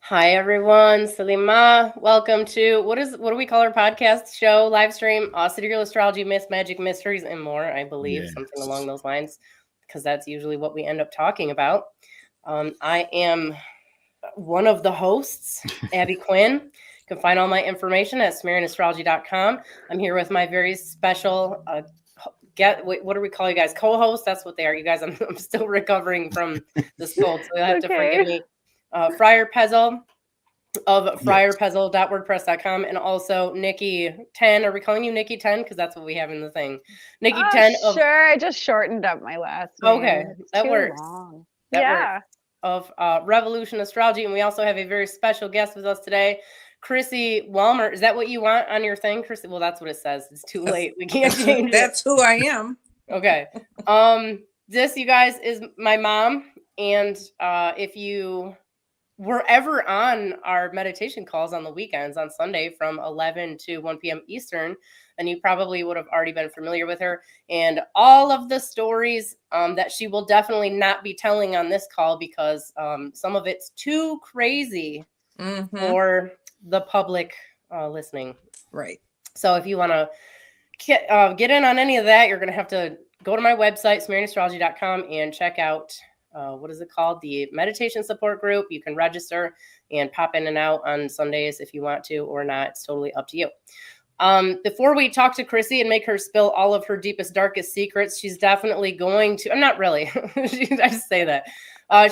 Hi everyone, Salima. Welcome to what do we call our podcast show live stream? Sidereal Astrology, Myths, Magic, Mysteries, and more. I believe something along those lines, because that's usually what we end up talking about. I am one of the hosts, Abbey Quinn. You can find all my information at SumerianAstrology.com. I'm here with my very special what do we call you guys? Co-host? That's what they are. You guys, I'm still recovering from this cold, so you'll have to forgive me. FRIAR PESEL of FRIARPESEL.wordpress.com, and also Nikki 10. Are we calling you Nikki 10? Because that's what we have in the thing. Nikki 10 of Sure, I just shortened up my last name. Okay, it's that too works. Long. That works. Of Revolution Astrology, and we also have a very special guest with us today, Chrissy Walmer. Is that what you want on your thing, Chrissy? Well, that's what it says. It's too late. We can't change it. That's who I am. Okay. This, you guys, is my mom, and if you were ever on our meditation calls on the weekends on Sunday from 11 to 1 p.m. Eastern, then you probably would have already been familiar with her and all of the stories that she will definitely not be telling on this call, because some of it's too crazy for the public listening. Right. So if you want to get in on any of that, you're going to have to go to my website, SumerianAstrology.com, and check out what is it called? The meditation support group. You can register and pop in and out on Sundays if you want to or not. It's totally up to you. Before we talk to Chrissy and make her spill all of her deepest, darkest secrets, she's definitely going to, I'm not really, I just say that.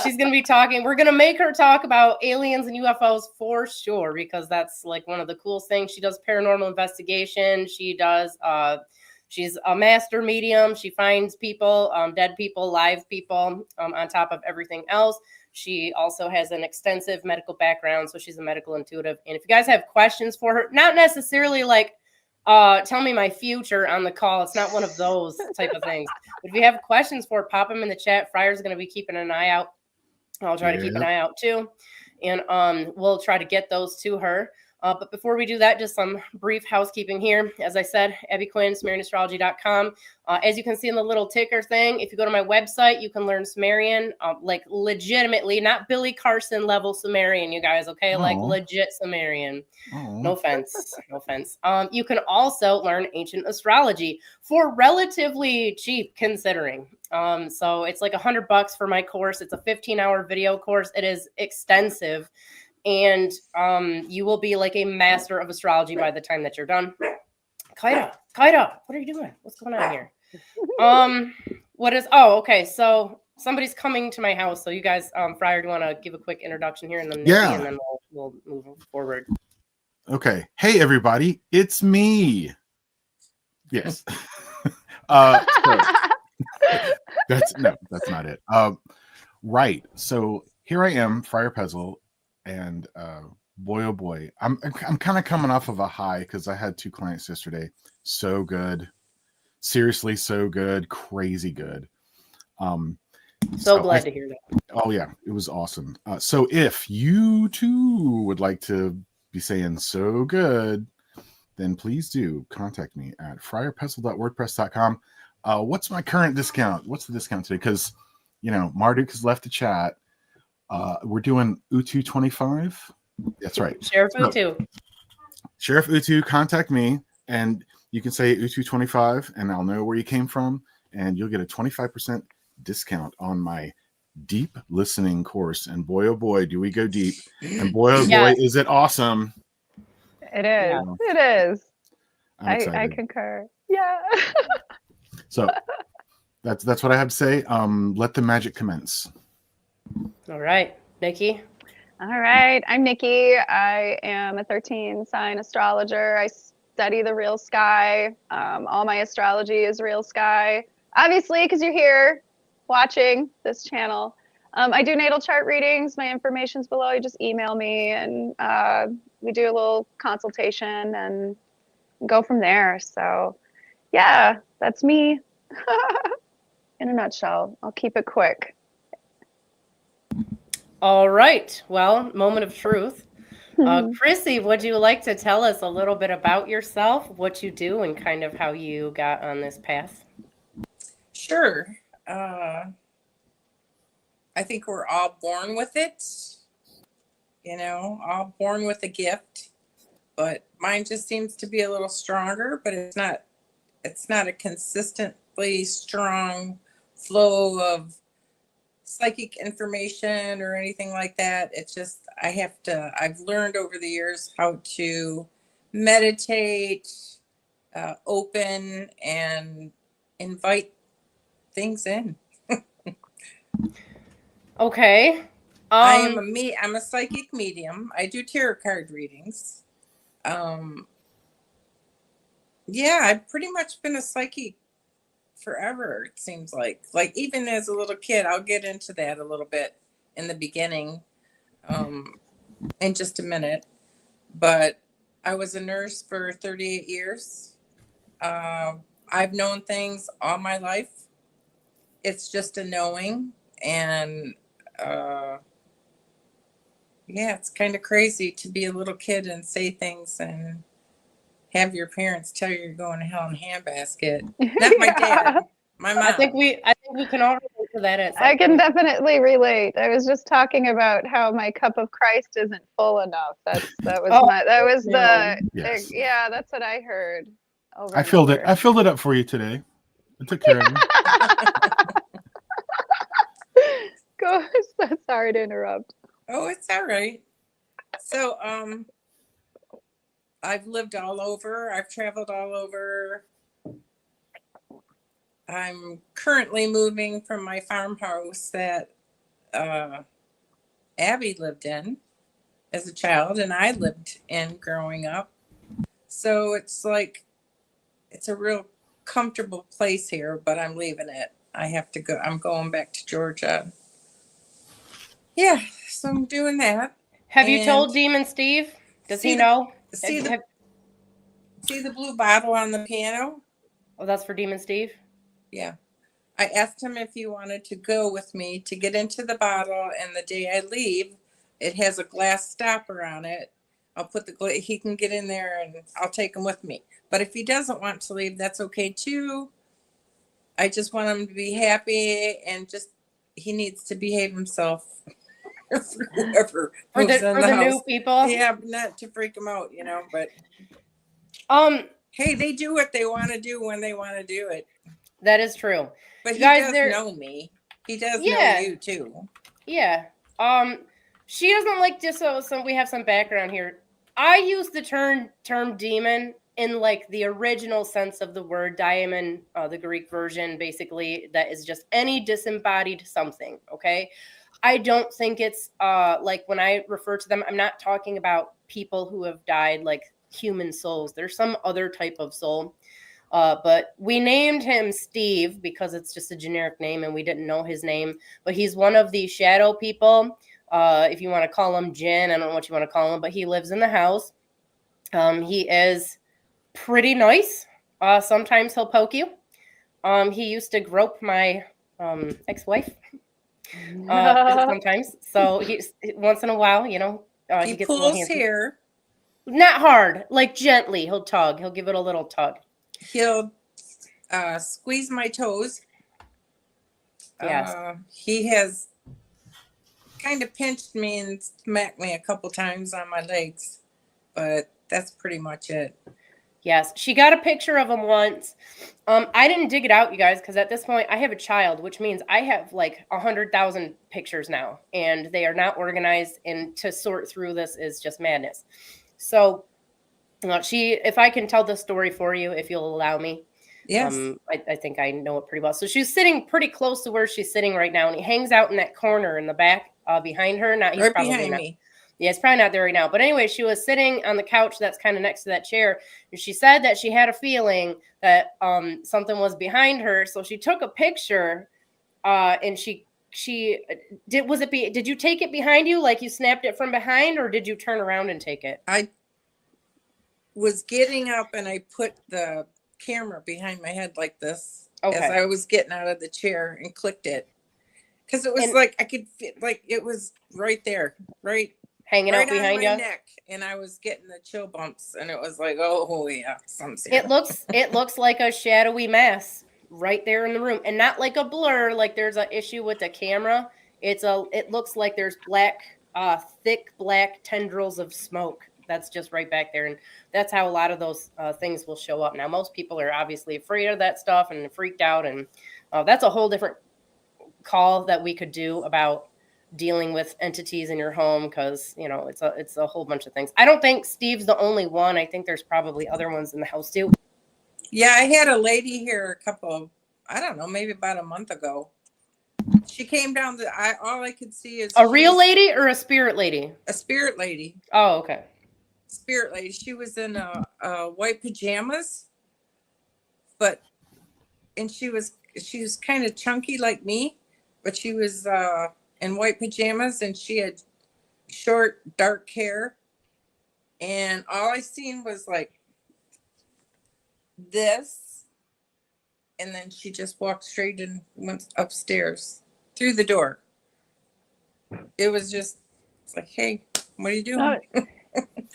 She's going to be talking, we're going to make her talk about aliens and UFOs for sure, because that's like one of the coolest things. She does paranormal investigation. She does, she's a master medium. She finds people, dead people, live people, on top of everything else. She also has an extensive medical background, so she's a medical intuitive. And if you guys have questions for her, not necessarily like, tell me my future on the call. It's not one of those type of things. But if you have questions for her, pop them in the chat. Friar's going to be keeping an eye out. I'll try to keep an eye out too. And we'll try to get those to her. But before we do that, just some brief housekeeping here. As I said, Abbey Quinn, SumerianAstrology.com. As you can see in the little ticker thing, if you go to my website, you can learn Sumerian, like legitimately, not Billy Carson level Sumerian, you guys, okay? Like legit Sumerian. No offense. No offense. You can also learn ancient astrology for relatively cheap, considering. So it's like $100 for my course. It's a 15-hour video course. It is extensive. And you will be like a master of astrology by the time that you're done. Kaida, what are you doing? What's going on here? Okay. So somebody's coming to my house. So you guys, Friar, do you want to give a quick introduction here, and then Nikki, and then we'll move forward. Okay. Hey, everybody. It's me. Yes. That's not it. Right. So here I am, Friar PESEL. And boy, oh boy, I'm kind of coming off of a high because I had 2 clients yesterday. So good, seriously, so good, crazy good. So glad to hear that. Oh yeah, it was awesome. So if you too would like to be saying so good, then please do contact me at FRIARPESEL.wordpress.com. What's my current discount? What's the discount today? Because Marduk has left the chat. We're doing Utu 25. That's right. Sheriff Utu. Sheriff Utu, contact me, and you can say Utu 25, and I'll know where you came from, and you'll get a 25% discount on my deep listening course. And boy, oh boy, do we go deep! And boy, oh boy, is it awesome! It is. Yeah. It is. I concur. Yeah. So that's what I have to say. Let the magic commence. All right, Nikki. All right, I'm Nikki. I am a 13 sign astrologer. I study the real sky. All my astrology is real sky, obviously, because you're here watching this channel. I do natal chart readings. My information's below. You just email me, and we do a little consultation and go from there. So, yeah, that's me in a nutshell. I'll keep it quick. All right. Well, moment of truth. Chrissy, would you like to tell us a little bit about yourself, what you do, and kind of how you got on this path? Sure. I think we're all born with it. all born with a gift. But mine just seems to be a little stronger, but it's not a consistently strong flow of psychic information or anything like that. It's just I've learned over the years how to meditate, open, and invite things in. Okay. I'm a psychic medium. I do tarot card readings. Yeah, I've pretty much been a psychic forever, it seems like. Like even as a little kid, I'll get into that a little bit in the beginning, in just a minute. But I was a nurse for 38 years. I've known things all my life. It's just a knowing, and yeah, it's kind of crazy to be a little kid and say things and have your parents tell you you're going to hell in a handbasket. Not my dad, my mom. I think we can all relate to that. I can definitely relate. I was just talking about how my cup of Christ isn't full enough. That was Yes. yeah, that's what I heard. I filled it up for you today. I took care of you. Go. So sorry to interrupt. Oh, it's all right. So, I've lived all over. I've traveled all over. I'm currently moving from my farmhouse that Abbey lived in as a child, and I lived in growing up. So it's like, it's a real comfortable place here, but I'm leaving it. I have to go. I'm going back to Georgia. Yeah, so I'm doing that. Have you told Demon Steve? Does he know? See the blue bottle on the piano? Oh, that's for Demon Steve? Yeah. I asked him if he wanted to go with me to get into the bottle, and the day I leave, it has a glass stopper on it. I'll put he can get in there and I'll take him with me. But if he doesn't want to leave, that's okay too. I just want him to be happy, and he needs to behave himself. For whoever for the new people. Yeah, not to freak them out, but hey, they do what they want to do when they want to do it. That is true. But he does know me. He does know you too. Yeah. She doesn't like just so we have some background here. I use the term demon in like the original sense of the word daimon, the Greek version, basically, that is just any disembodied something. Okay. I don't think it's like when I refer to them, I'm not talking about people who have died like human souls. There's some other type of soul. But we named him Steve because it's just a generic name and we didn't know his name. But he's one of the shadow people. If you want to call him Jinn, I don't know what you want to call him, but he lives in the house. He is pretty nice. Sometimes he'll poke you. He used to grope my ex-wife. Sometimes. So he's once in a while, he gets pulls a little handsy. Hair. Not hard, like gently. He'll tug. He'll give it a little tug. He'll squeeze my toes. Yes. He has kind of pinched me and smacked me a couple times on my legs, but that's pretty much it. Yes, she got a picture of him once. I didn't dig it out, you guys, because at this point I have a child, which means I have like 100,000 pictures now, and they are not organized. And to sort through this is just madness. So, if I can tell the story for you, if you'll allow me. Yes. I think I know it pretty well. So she's sitting pretty close to where she's sitting right now, and he hangs out in that corner in the back, behind her. He's right probably behind not. me. Yeah, it's probably not there right now. But anyway, she was sitting on the couch that's kind of next to that chair. And she said that she had a feeling that something was behind her. So she took a picture and did you take it behind you? Like you snapped it from behind, or did you turn around and take it? I was getting up and I put the camera behind my head like this as I was getting out of the chair and clicked it. Because it was like I could feel like it was right there, hanging out behind my neck, and I was getting the chill bumps, and it was like, oh yeah, something. It looks like a shadowy mass right there in the room, and not like a blur. Like there's an issue with the camera. It looks like there's black thick black tendrils of smoke that's just right back there. And that's how a lot of those things will show up. Now, most people are obviously afraid of that stuff and freaked out. And that's a whole different call that we could do about dealing with entities in your home, because it's a whole bunch of things. I don't think Steve's the only one. I think there's probably other ones in the house too. Yeah, I had a lady here I don't know, maybe about a month ago. She came down all I could see is a real lady or a spirit lady? A spirit lady. Oh, okay. Spirit lady. She was in white pajamas, and she was kind of chunky like me, but she was in white pajamas, and she had short dark hair, and all I seen was like this, and then she just walked straight and went upstairs through the door. It was just, it's like, hey, what are you doing?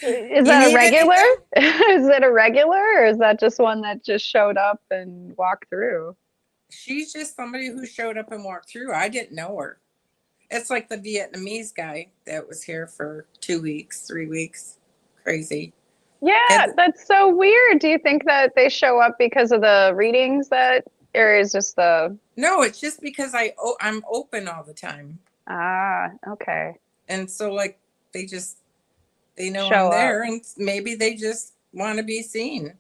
Is that a regular? Is it a regular, or is that just one that just showed up and walked through? She's just somebody who showed up and walked through. I didn't know her. It's like the Vietnamese guy that was here for 2 weeks, 3 weeks. Crazy. Yeah, that's so weird. Do you think that they show up because of the readings or is just the... No, it's just because I'm open all the time. Ah, okay. And so like they know Show I'm there, up. and maybe they just want to be seen.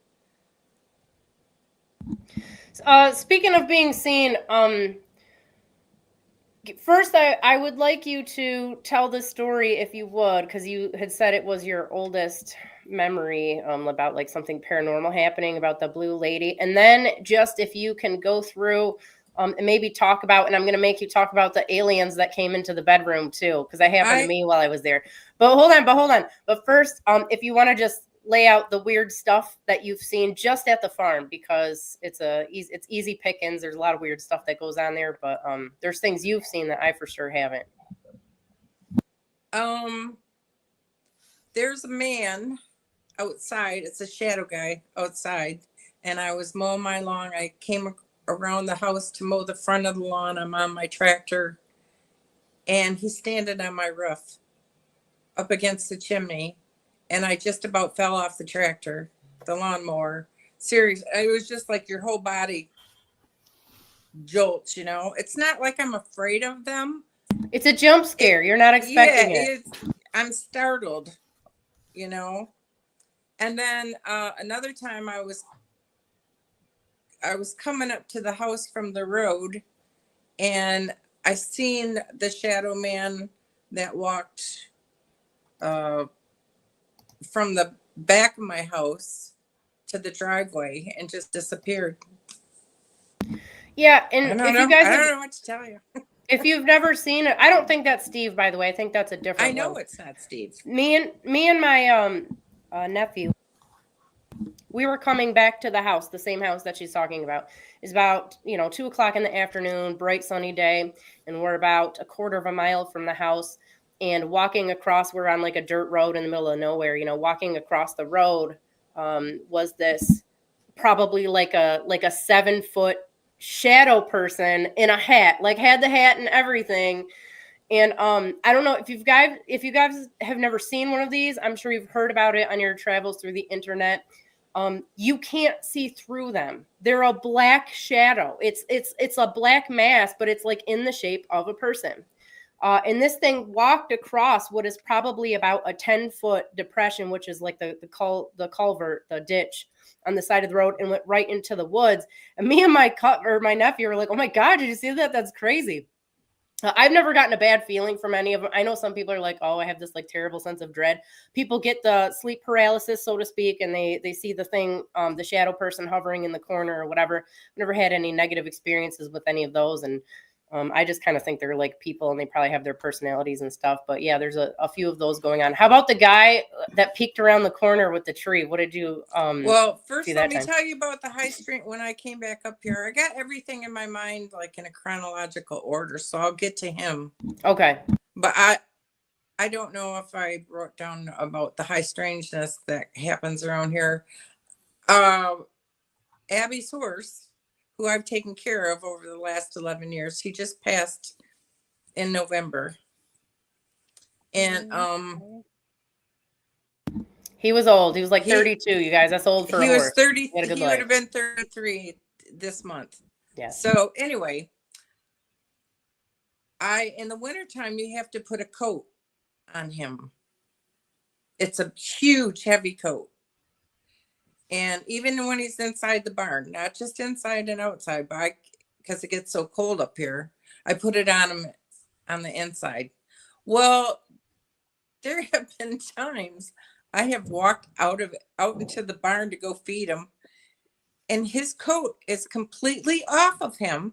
Speaking of being seen, first I would like you to tell the story, if you would, because you had said it was your oldest memory about like something paranormal happening about the blue lady. And then just if you can go through and maybe talk about, and I'm going to make you talk about the aliens that came into the bedroom too, because that happened to me while I was there. But hold on. But first, if you want to just lay out the weird stuff that you've seen just at the farm, because it's easy pickings. There's a lot of weird stuff that goes on there, but there's things you've seen that I for sure haven't. There's a man outside. It's a shadow guy outside, and I was mowing my lawn. I came around the house to mow the front of the lawn. I'm on my tractor, and he's standing on my roof up against the chimney, and I just about fell off the tractor, the lawnmower. Seriously, it was just like your whole body jolts, It's not like I'm afraid of them. It's a jump scare. You're not expecting it. I'm startled, And then another time I was coming up to the house from the road, and I seen the shadow man that walked from the back of my house to the driveway and just disappeared. Yeah, and I don't know what to tell you. If you've never seen it, I don't think that's Steve, by the way. I think that's a different I know one. it's not Steve. Me and my nephew, we were coming back to the house, the same house that she's talking about. It's about 2:00 in the afternoon, bright sunny day, and we're about a quarter of a mile from the house. And walking across, we're on like a dirt road in the middle of nowhere. Walking across the road was this probably like a 7-foot shadow person in a hat, like had the hat and everything. And I don't know if you guys have never seen one of these. I'm sure you've heard about it on your travels through the internet. You can't see through them. They're a black shadow. It's a black mass, but it's like in the shape of a person. And this thing walked across what is probably about a 10-foot depression, which is like the culvert, the ditch on the side of the road, and went right into the woods. And me and my nephew were like, "Oh my God, did you see that? That's crazy." I've never gotten a bad feeling from any of them. I know some people are like, "Oh, I have this like terrible sense of dread." People get the sleep paralysis, so to speak, and they see the thing, the shadow person hovering in the corner or whatever. I've never had any negative experiences with any of those, and I just kind of think they're like people, and they probably have their personalities and stuff. But yeah, there's a few of those going on. How about the guy that peeked around the corner with the tree? What did you well, first let me tell you about the high street. When I came back up here, I got everything in my mind like in a chronological order, so I'll get to him. Okay. But I don't know if I wrote down about the high strangeness that happens around here. Abby's horse, who I've taken care of over the last 11 years. He just passed in November. And He was old. He was like He- 32, you guys. That's old for he a was horse. 30. He had a good He would life. have been 33 this month. Yes. So anyway, in the wintertime, you have to put a coat on him. It's a huge, heavy coat. And even when he's inside the barn, not just inside and outside, but because it gets so cold up here, I put it on him on the inside. Well, there have been times I have walked out into the barn to go feed him, and his coat is completely off of him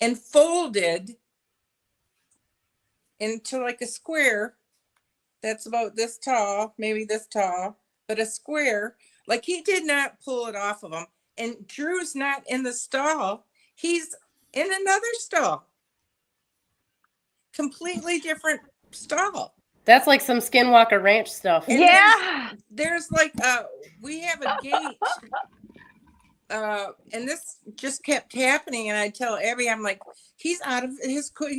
and folded into like a square that's about this tall, maybe this tall, but a square. Like, he did not pull it off of him. And Drew's not in the stall. He's in another stall. Completely different stall. That's like some Skinwalker Ranch stuff. And Yeah. there's like we have a gate. And this just kept happening, and I tell Abby, I'm like, he's out of his coat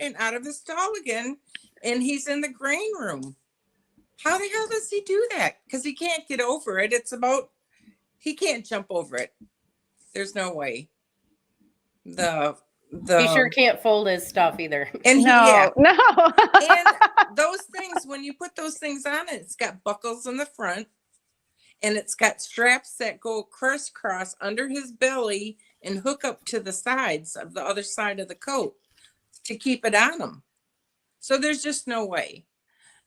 and out of his stall again, and he's in the grain room. How the hell does he do that? Because he can't get over it. He can't jump over it. There's no way. He sure can't fold his stuff either. And No. and those things, when you put those things on it, it's got buckles in the front, and it's got straps that go crisscross under his belly and hook up to the sides of the other side of the coat to keep it on him. So there's just no way.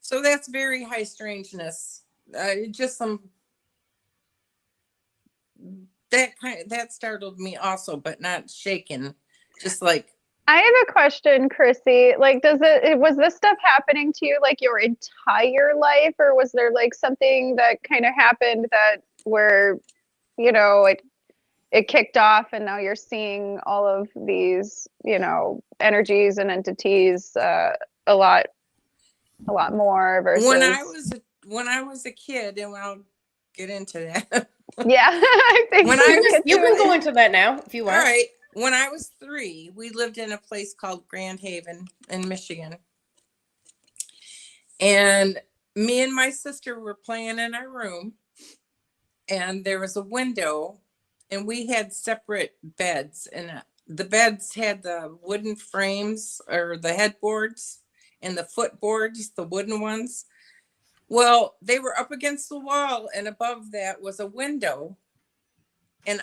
So that's very high strangeness. Just some that startled me also, but not shaken. Just like, I have a question, Chrissy. Like, was this stuff happening to you like your entire life, or was there like something that kind of happened where, it kicked off and now you're seeing all of these, energies and entities a lot more versus when I was a kid, and I'll get into that. Yeah. I think You can go into that now if you want. All right. When I was 3, we lived in a place called Grand Haven in Michigan. And me and my sister were playing in our room, and there was a window, and we had separate beds, and the beds had the wooden frames or the headboards and the footboards, the wooden ones. Well, they were up against the wall, and above that was a window. And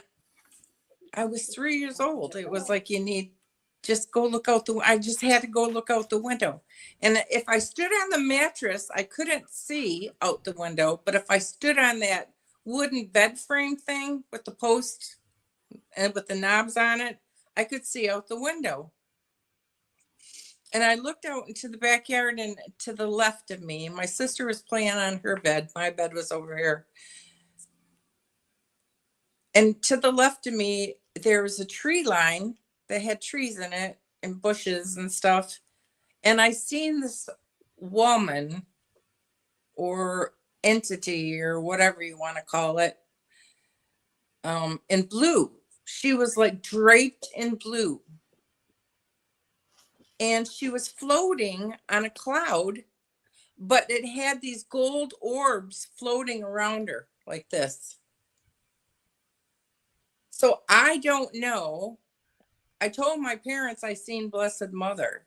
I was 3 years old. It was like, just go look out I just had to go look out the window. And if I stood on the mattress, I couldn't see out the window. But if I stood on that wooden bed frame thing with the post and with the knobs on it, I could see out the window. And I looked out into the backyard, and to the left of me, my sister was playing on her bed. My bed was over here. And to the left of me, there was a tree line that had trees in it and bushes and stuff. And I seen this woman or entity or whatever you want to call it, in blue. She was like draped in blue. And she was floating on a cloud, but it had these gold orbs floating around her like this. So I don't know. I told my parents I seen Blessed Mother,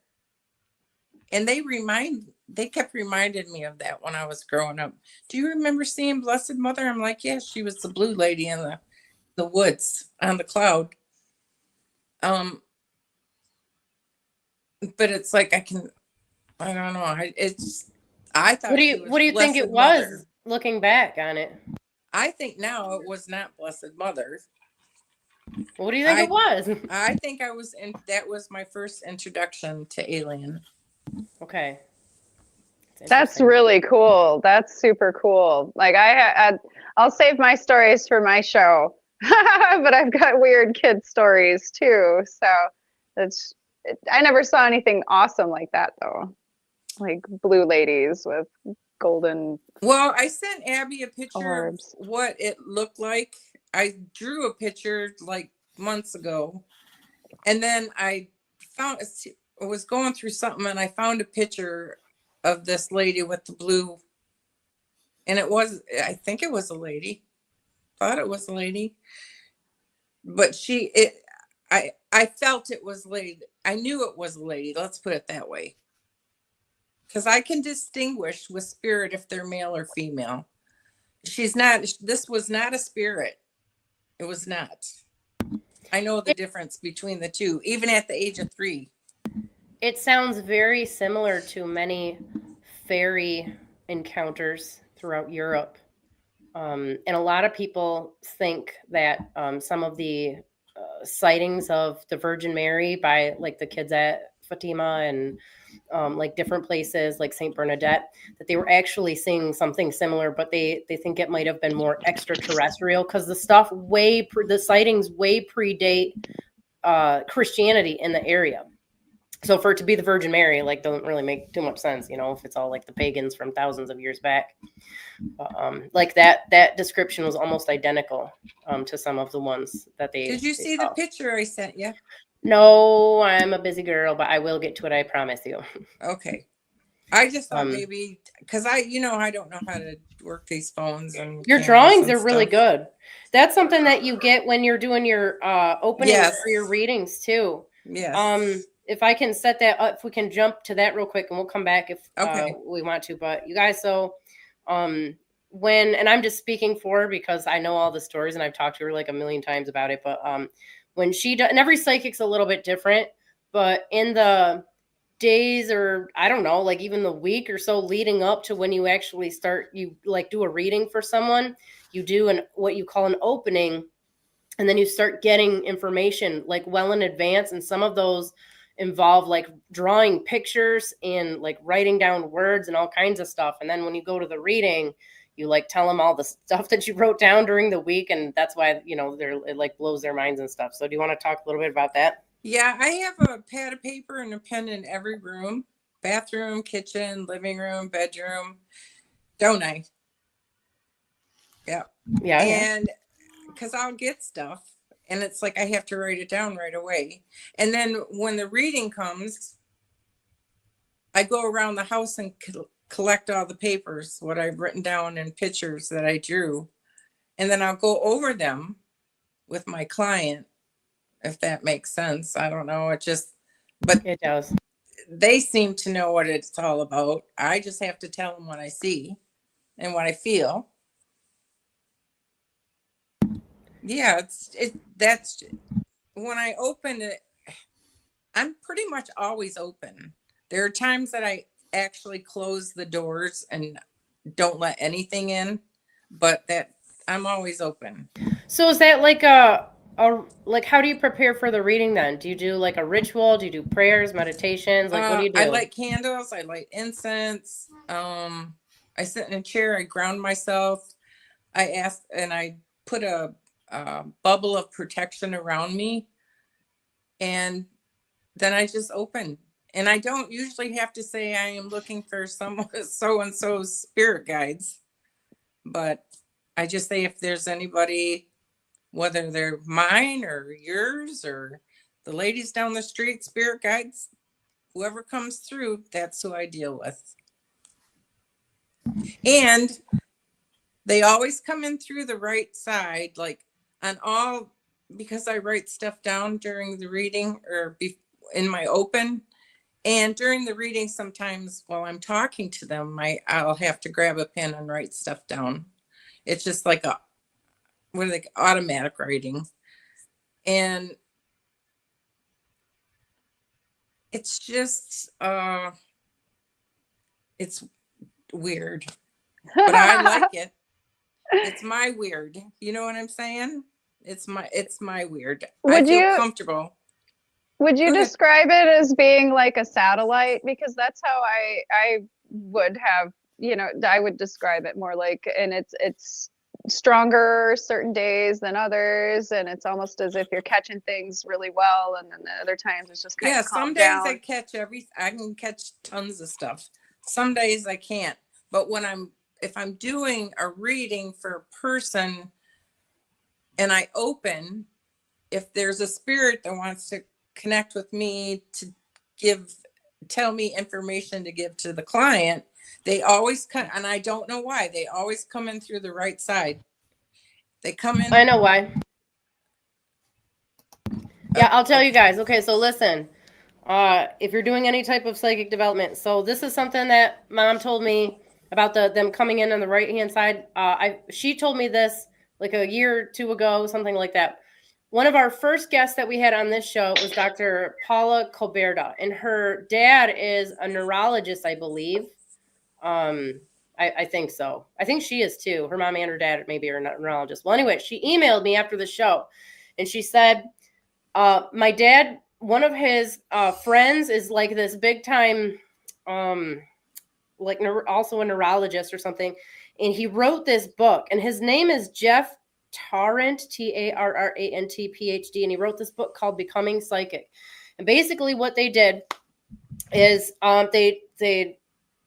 and they kept reminding me of that when I was growing up. Do you remember seeing Blessed Mother? I'm like, yeah, she was the blue lady in the woods on the cloud. But it's like, I don't know. I thought. What do you think it was, looking back on it? I think now it was not Blessed Mother. What do you think it was? I think that was my first introduction to alien. Okay. That's really cool. That's super cool. Like, I'll save my stories for my show, but I've got weird kid stories too. So I never saw anything awesome like that though. Like blue ladies with golden. Well, I sent Abby a picture orbs. of what it looked like. I drew a picture like months ago, and then I was going through something, and I found a picture of this lady with the blue, and I think it was a lady. Thought it was a lady, but I felt it was lady. I knew it was a lady. Let's put it that way. Because I can distinguish with spirit if they're male or female. This was not a spirit. It was not. I know the difference between the two, even at the age of 3. It sounds very similar to many fairy encounters throughout Europe. And a lot of people think that some of the sightings of the Virgin Mary by like the kids at Fatima and like different places like St. Bernadette, that they were actually seeing something similar, but they think it might have been more extraterrestrial because the sightings way predate Christianity in the area. So for it to be the Virgin Mary, like, doesn't really make too much sense, if it's all like the pagans from thousands of years back. Like that description was almost identical to some of the ones that they. Did you see the picture I sent you? No, I'm a busy girl, but I will get to it. I promise you. Okay. I just thought maybe because I don't know how to work these phones and your drawings are really good. That's something that you get when you're doing your openings for your readings too. Yes. If I can set that up, if we can jump to that real quick, and we'll come back if we want to. But you guys, so and I'm just speaking for her because I know all the stories and I've talked to her like a million times about it. But when she does, and every psychic's a little bit different, but in the days, or I don't know, like even the week or so leading up to when you actually you like do a reading for someone, you do what you call an opening, and then you start getting information like well in advance, and some of those involve like drawing pictures and like writing down words and all kinds of stuff. And then when you go to the reading, you like tell them all the stuff that you wrote down during the week, and that's why it like blows their minds and stuff. So do you want to talk a little bit about that? Yeah, I have a pad of paper and a pen in every room: bathroom, kitchen, living room, bedroom, don't I? Yeah. And because I'll get stuff and it's like I have to write it down right away. And then when the reading comes, I go around the house and collect all the papers, what I've written down, and pictures that I drew. And then I'll go over them with my client, if that makes sense. I don't know. But it does. They seem to know what it's all about. I just have to tell them what I see and what I feel. Yeah, that's when I open it. I'm pretty much always open. There are times that I actually close the doors and don't let anything in, but that I'm always open. So is that like like, how do you prepare for the reading then? Do you do like a ritual? Do you do prayers, meditations? Like, what do you do? I light candles. I light incense. I sit in a chair. I ground myself. I put a bubble of protection around me, and then I just open. And I don't usually have to say I am looking for someone, so-and-so's spirit guides, but I just say if there's anybody, whether they're mine or yours or the ladies down the street, spirit guides, whoever comes through, that's who I deal with. And they always come in through the right side, like because I write stuff down during the reading or in my open. And during the reading, sometimes while I'm talking to them, I'll have to grab a pen and write stuff down. It's just like automatic writing. And it's just, it's weird, but I like it. It's my weird. You know what I'm saying? It's my weird. I feel comfortable. Would you describe it as being like a satellite? Because that's how I would have, I would describe it more like, and it's stronger certain days than others, and it's almost as if you're catching things really well, and then the other times it's just kind of some days down. I can catch tons of stuff. Some days I can't. But if I'm doing a reading for a person and I open, if there's a spirit that wants to connect with me to give tell me information to give to the client, they always come, and I don't know why, they always come in through the right side. They come in. I know why. Yeah, I'll tell you guys. Okay, so listen, if you're doing any type of psychic development, so this is something that Mom told me about them coming in on the right hand side. She told me this like a year or two ago, something like that. One of our first guests that we had on this show was Dr. Paula Coberta, and her dad is a neurologist, I believe. I think so. I think she is too. Her mom and her dad maybe are neurologists. Well, anyway, she emailed me after the show, and she said, my dad, one of his friends is like this big time, also a neurologist or something. And he wrote this book, and his name is Jeff Tarrant, Tarrant, PhD. And he wrote this book called Becoming Psychic. And basically what they did is they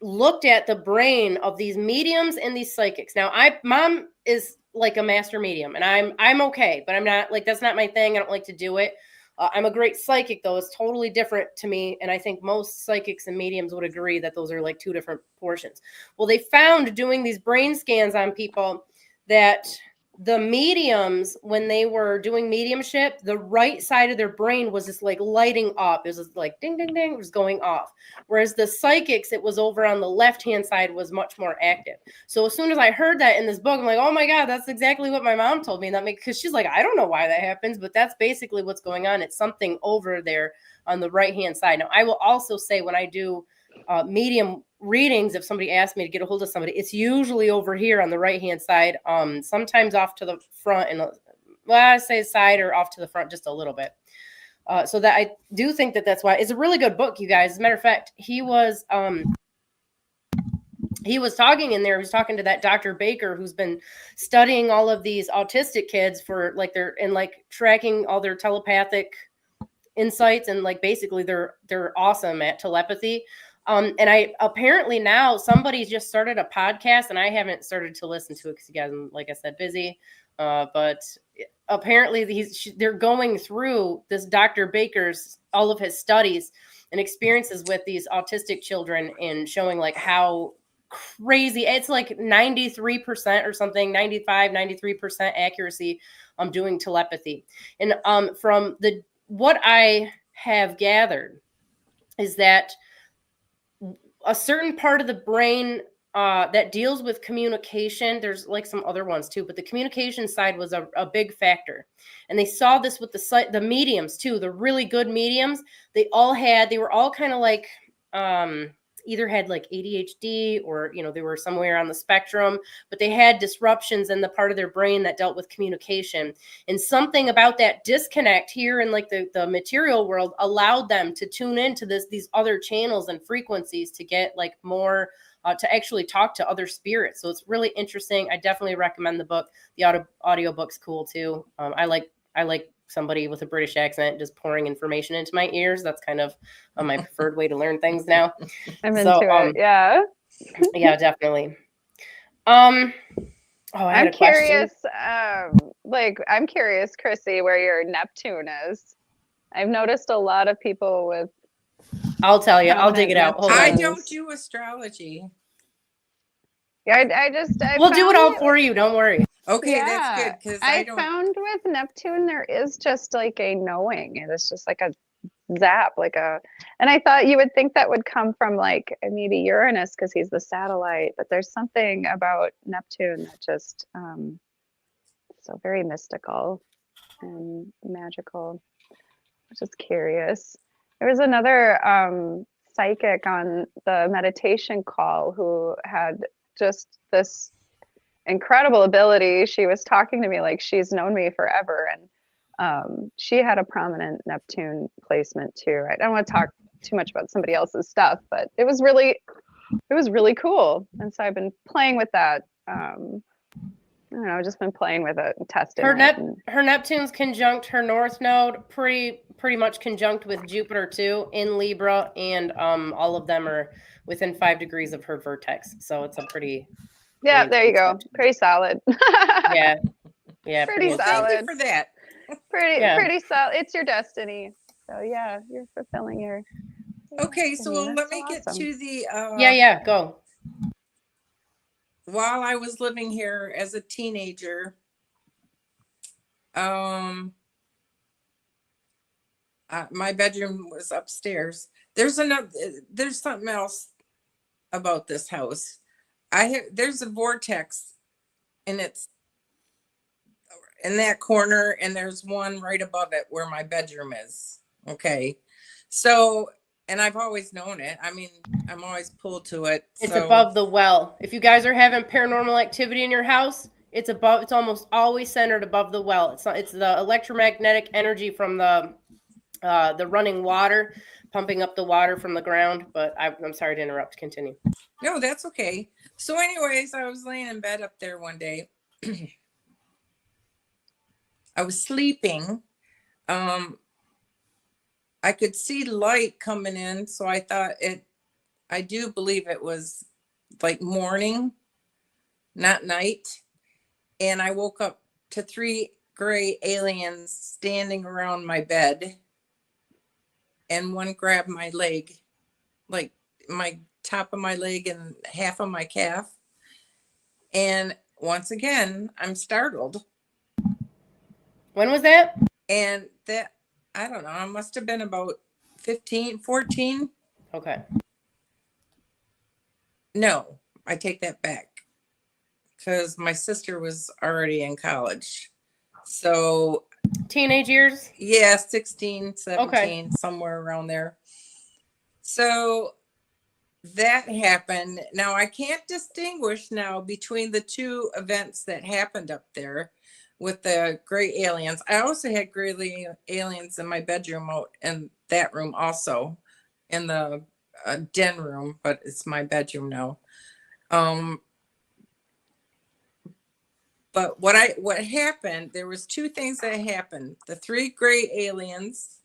looked at the brain of these mediums and these psychics. Now, Mom is like a master medium, and I'm okay, but I'm not like, that's not my thing. I don't like to do it. I'm a great psychic, though. It's totally different to me. And I think most psychics and mediums would agree that those are like two different portions. Well, they found doing these brain scans on people that the mediums, when they were doing mediumship, the right side of their brain was just like lighting up. It was just like ding, ding, ding, it was going off. Whereas the psychics, it was over on the left-hand side, was much more active. So as soon as I heard that in this book, I'm like, oh my God, that's exactly what my mom told me. And that because she's like, I don't know why that happens, but that's basically what's going on. It's something over there on the right-hand side. Now, I will also say when I do medium readings, if somebody asks me to get a hold of somebody, it's usually over here on the right hand side, sometimes off to the front, and I say side or off to the front just a little bit, so that I do think that's why it's a really good book, you guys. As a matter of fact, he was talking in there, he was talking to that Dr. Baker, who's been studying all of these autistic kids for like tracking all their telepathic insights, and like basically they're awesome at telepathy. And I apparently now somebody's just started a podcast, and I haven't started to listen to it because you guys, like I said, busy. But apparently they're going through this Dr. Baker's, all of his studies and experiences with these autistic children, and showing like how crazy it's like 93% or something, 93% accuracy doing telepathy. And from what I have gathered is that a certain part of the brain that deals with communication, there's like some other ones too, but the communication side was a big factor. And they saw this with the mediums too, the really good mediums. They were all kind of like, either had like ADHD or, they were somewhere on the spectrum, but they had disruptions in the part of their brain that dealt with communication. And something about that disconnect here in like the material world allowed them to tune into these other channels and frequencies to get like more, to actually talk to other spirits. So it's really interesting. I definitely recommend the book. The audio book's cool too. I like somebody with a British accent just pouring information into my ears. That's kind of my preferred way to learn things now. I'm into it. Yeah. Yeah, definitely. I'm curious. I'm curious, Chrissy, where your Neptune is. I've noticed a lot of people with. I'll tell you. I'll dig it out. Hold I on. don't do astrology. Yeah, we'll do it all for you. Don't worry. Okay, yeah, that's good, because I found with Neptune there is just like a knowing. It is just like a zap, and I thought you would think that would come from like maybe Uranus because he's the satellite, but there's something about Neptune that just so very mystical and magical. I'm just curious. There was another psychic on the meditation call who had just this incredible ability. She was talking to me like she's known me forever, and she had a prominent Neptune placement too. I don't want to talk too much about somebody else's stuff, but it was really cool. And so I've been playing with that. I don't know, just been playing with it and testing her Neptune's conjunct her North Node, pretty much conjunct with Jupiter too in Libra, and all of them are within 5 degrees of her vertex. So it's a pretty. Yeah, there you go. Pretty solid. Yeah. Pretty solid. Thank you for that. Pretty solid. It's your destiny. So yeah, you're fulfilling your Okay, so That's let me so get awesome. to the Yeah, go. while I was living here as a teenager, my bedroom was upstairs. There's something else about this house. There's a vortex, and it's in that corner, and there's one right above it where my bedroom is. Okay, so, and I've always known it. I mean, I'm always pulled to it. It's So, above the well. If you guys are having paranormal activity in your house, it's above. It's almost always centered above the well. It's not. It's the electromagnetic energy from the running water, pumping up the water from the ground. But I'm sorry to interrupt. Continue. no, that's okay. So, anyways, I was laying in bed up there one day. I was sleeping. I could see light coming in, so I thought I do believe it was like morning, not night. And I woke up to 3 gray aliens standing around my bed. And one grabbed my leg, like my top of my leg and half of my calf. And once again, I'm startled. When was that? And that, I don't know, I must have been about 15, 14. Okay. No, I take that back, because my sister was already in college. So Teenage years? yeah, 16, 17, Okay. somewhere around there. So that happened. Now I can't distinguish now between the two events that happened up there with the gray aliens. I also had gray aliens in my bedroom out in that room, also in the den room, but it's my bedroom now. But what happened, there was 2 things that happened. The 3 gray aliens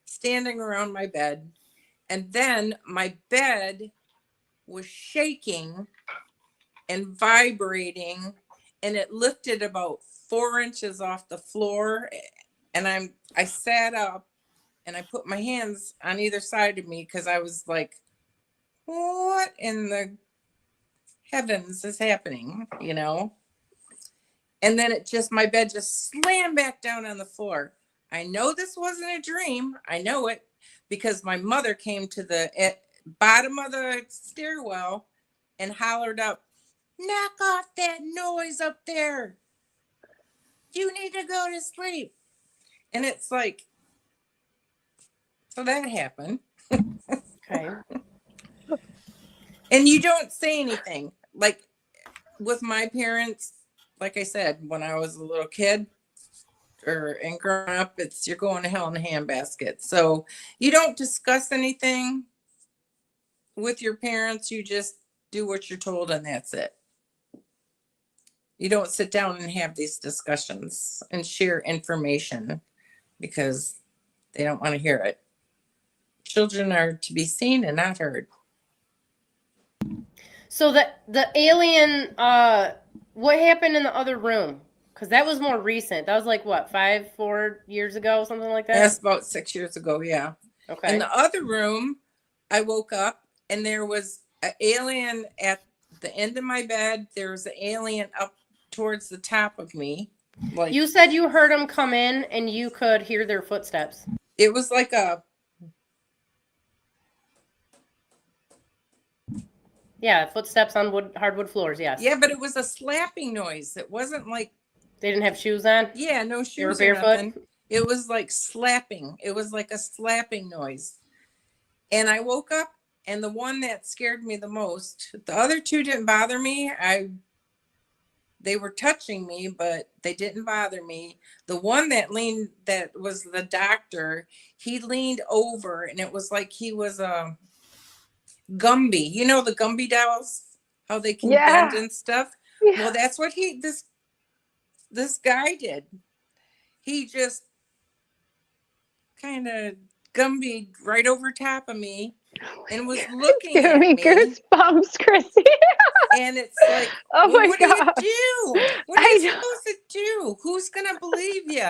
standing around my bed, and then my bed was shaking and vibrating, and it lifted about 4 inches off the floor. And I sat up and I put my hands on either side of me, because I was like, what in the heavens is happening, you know? And then my bed just slammed back down on the floor. I know this wasn't a dream. I know it, because my mother came to the bottom of the stairwell and hollered up, knock off that noise up there. You need to go to sleep. And it's like, so that happened. Okay. And you don't say anything. Like with my parents, like I said, when I was a little kid and growing up, you're going to hell in a handbasket. So you don't discuss anything with your parents. You just do what you're told, and that's it. You don't sit down and have these discussions and share information, because they don't want to hear it. Children are to be seen and not heard. So the alien, what happened in the other room? Because that was more recent. That was like what, 4 years ago, something like that? That's about 6 years ago, yeah. Okay. In the other room, I woke up and there was an alien at the end of my bed. There was an alien up towards the top of me. Like, you said you heard them come in and you could hear their footsteps. it was like a, Yeah, footsteps on hardwood floors, yes. yeah, but it was a slapping noise. It wasn't like, They didn't have shoes on? yeah, no They were shoes or barefoot? nothing. It was like slapping. It was like a slapping noise. And I woke up, and the one that scared me the most, the other 2 didn't bother me. They were touching me, but they didn't bother me. The one that was the doctor, he leaned over, and it was like he was a Gumby. You know the Gumby dolls, how they can bend and stuff? Yeah. Well, that's what this guy did. He just kind of Gumby right over top of me and was looking Giving at me me. goosebumps, Chrissy. And it's like, Oh well, my what God. do you do? What are I you know. supposed to do? Who's going to believe you?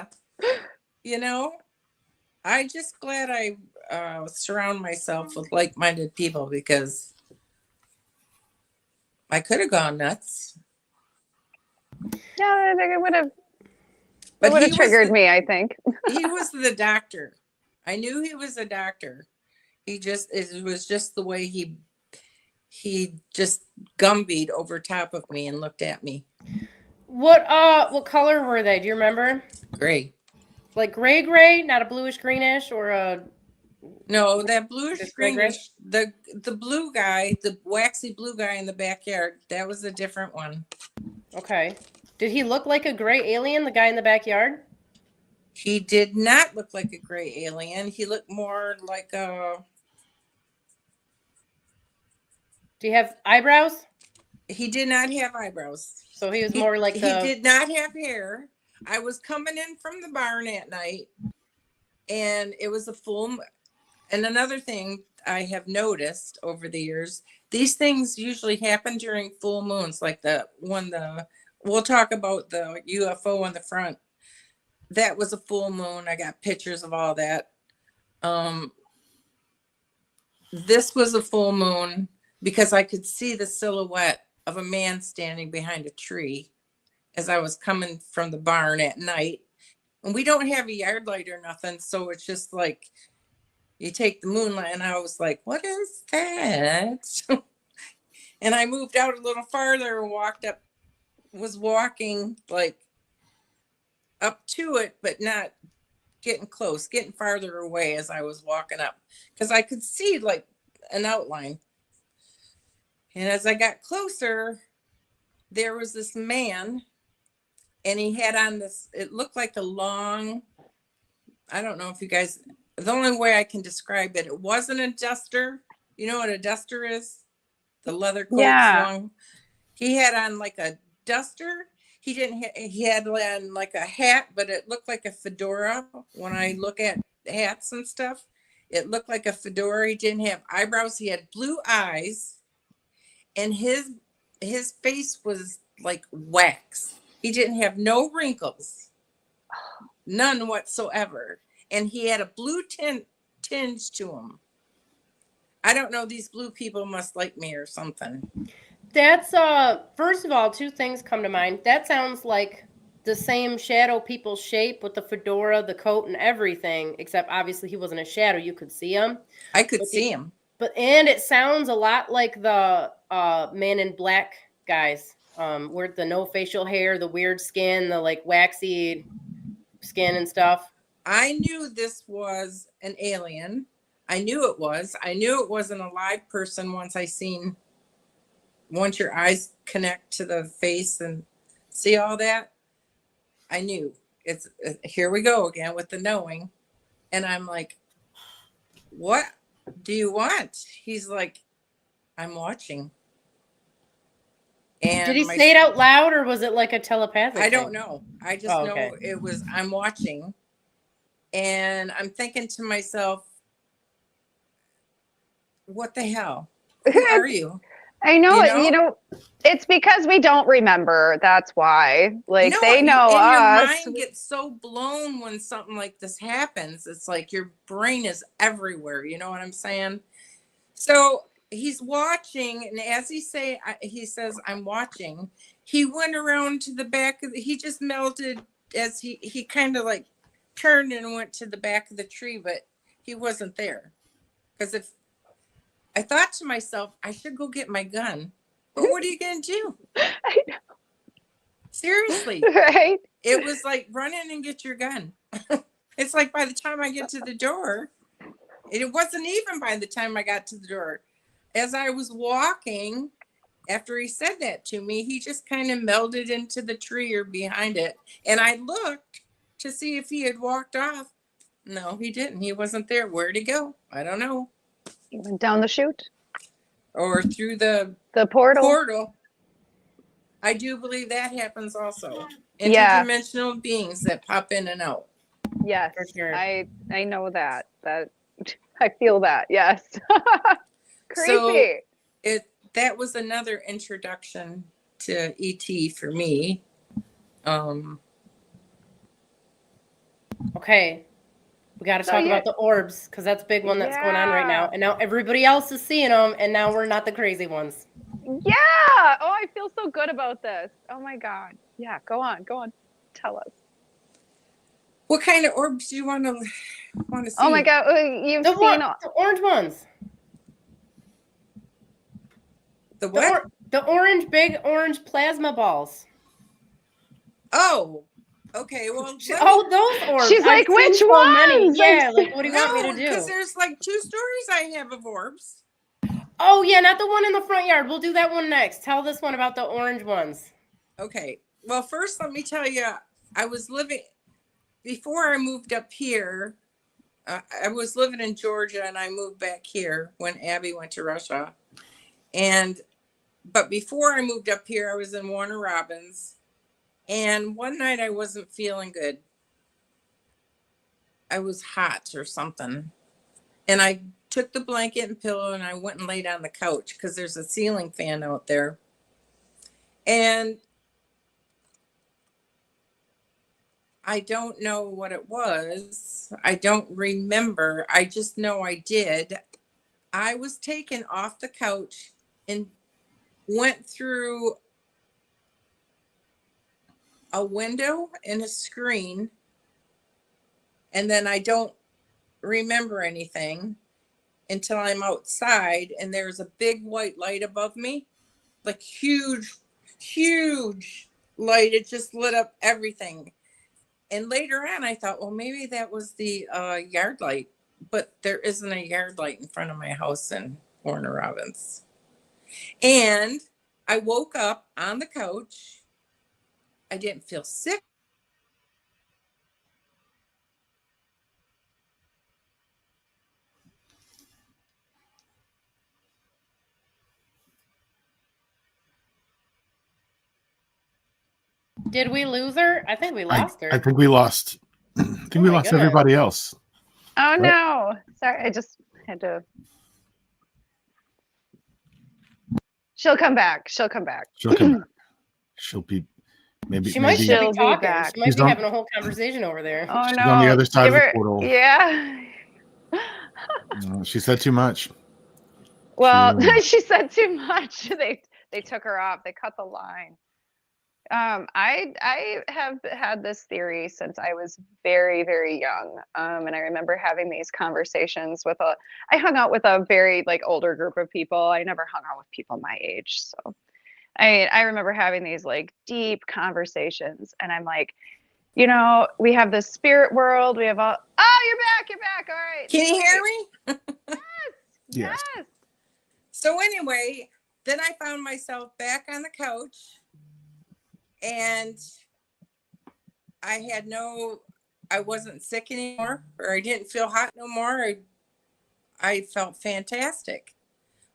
You know? I just glad I surround myself with like-minded people because I could have gone nuts. Yeah, I think it would have. It But would he have was triggered me, I think. he was the doctor. I knew he was a doctor. It was just the way he just gumbied over top of me and looked at me. What color were they? Do you remember? Gray. Like gray, not a bluish greenish or a No, that bluish Just gray, gray? greenish, the blue guy, the waxy blue guy in the backyard, that was a different one. okay. Did he look like a gray alien, the guy in the backyard? He did not look like a gray alien. He looked more like a. Do you have eyebrows? He did not have eyebrows. So he was more like He the did not have hair. I was coming in from the barn at night, and it was a full. And another thing I have noticed over the years, these things usually happen during full moons, like we'll talk about the UFO on the front. That was a full moon. I got pictures of all that. This was a full moon because I could see the silhouette of a man standing behind a tree as I was coming from the barn at night. And we don't have a yard light or nothing, so it's just like you take the moonlight, and I was like, what is that? And I moved out a little farther and was walking like up to it, but not getting close, getting farther away as I was walking up because I could see like an outline. And as I got closer, there was this man, and he had on this, it looked like a long, I don't know if you guys, the only way I can describe it, it wasn't a duster. You know what a duster is? The leather coat long. He had on like a duster. He didn't he had on like a hat, but it looked like a fedora. When I look at hats and stuff, it looked like a fedora. He didn't have eyebrows. He had blue eyes, and his face was like wax. He didn't have no wrinkles, none whatsoever. And he had a blue tinge to him. I don't know, these blue people must like me or something. That's first of all, two things come to mind. That sounds like the same shadow people's shape with the fedora, the coat, and everything, except obviously he wasn't a shadow. You could see him. I could see him. And it sounds a lot like the Man in Black guys, where the no facial hair, the weird skin, the like waxy skin and stuff. I knew this was an alien. I knew it was. I knew it wasn't a live person once your eyes connect to the face and see all that. I knew. Here we go again with the knowing. And I'm like, what do you want? He's like, I'm watching. And did he say it out loud, or was it like a telepathic I don't thing? know. I just know it was, I'm watching. And I'm thinking to myself, what the hell? Who are you? I know, you know, it's because we don't remember. That's why. Like, no, they know us. Your mind gets so blown when something like this happens. It's like your brain is everywhere. You know what I'm saying? So he's watching, and as he says, I'm watching. He went around to the back of he just melted as he kind of like turned and went to the back of the tree, but he wasn't there. Because if I thought to myself, I should go get my gun. But what are you going to do? I know. Seriously. Right? It was like, run in and get your gun. It's like by the time I get to the door, it wasn't even by the time I got to the door. As I was walking, after he said that to me, he just kind of melded into the tree or behind it. And I looked to see if he had walked off. No, he didn't. He wasn't there. Where'd he go? I don't know. He went down the chute. Or through the portal. I do believe that happens also. Yeah. Interdimensional beings that pop in and out. Yes. For sure. I know that. That I feel that. Yes. Crazy. So that was another introduction to ET for me. Okay. We got to So talk you- about the orbs because that's a big one that's going on right now. Yeah. And now everybody else is seeing them, and now we're not the crazy ones. Yeah. Oh, I feel so good about this. Oh my God. Yeah. Go on. Go on. Tell us. What kind of orbs do you want to see? Oh my God. You've The, seen. the orange ones. The what? The orange, big orange plasma balls. Oh, okay. Well, Oh, those orbs. She's I've like, seen which so many. ones? Yeah, like what do you want me to do? because there's like 2 stories I have of orbs. Oh yeah, not the one in the front yard. We'll do that one next. Tell this one about the orange ones. Okay. Well, first, let me tell you, I was living before I moved up here. I was living in Georgia, and I moved back here when Abby went to Russia. But before I moved up here, I was in Warner Robins, and one night I wasn't feeling good. I was hot or something, and I took the blanket and pillow, and I went and laid on the couch because there's a ceiling fan out there, and I don't know what it was. I don't remember. I just know I did. I was taken off the couch and went through a window and a screen. And then I don't remember anything until I'm outside and there's a big white light above me, like huge, huge light. It just lit up everything. And later on, I thought, well, maybe that was the yard light, but there isn't a yard light in front of my house in Warner Robins. And I woke up on the couch. I didn't feel sick. Did we lose her? I think we lost her. I think we lost. I think Oh we my lost goodness. everybody else. Oh no. Sorry. I just had to. She'll come back. She'll come back. She'll come back. She'll be maybe. She might maybe still She'll be be talking. back. She might She's be on- having a whole conversation over there. Oh she's no. on the other side Give of the her- portal. Yeah. She said too much. Well, She- she said too much. They took her off. They cut the line. I have had this theory since I was very, very young. And I remember having these conversations with I hung out with a very like older group of people. I never hung out with people my age. So I remember having these like deep conversations, and I'm like, we have the spirit world. We have all, oh, you're back. All right. Can you hear me? Yes. Yes. So anyway, then I found myself back on the couch, and I wasn't sick anymore, or I didn't feel hot no more. I felt fantastic.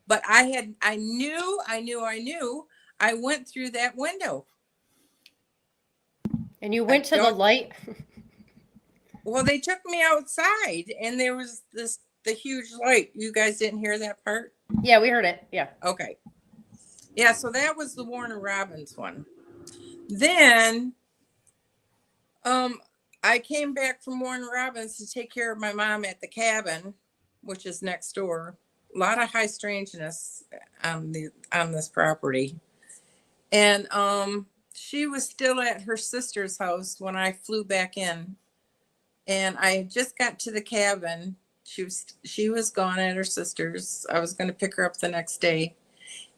But I knew I went through that window. And you went to the don't- light. Well, they took me outside, and there was the huge light. You guys didn't hear that part? Yeah, we heard it. Yeah. Okay. Yeah, so that was the Warner Robins one. Then I came back from Warner Robins to take care of my mom at the cabin, which is next door. A lot of high strangeness on this property. And she was still at her sister's house when I flew back in. And I just got to the cabin. She was gone at her sister's. I was going to pick her up the next day.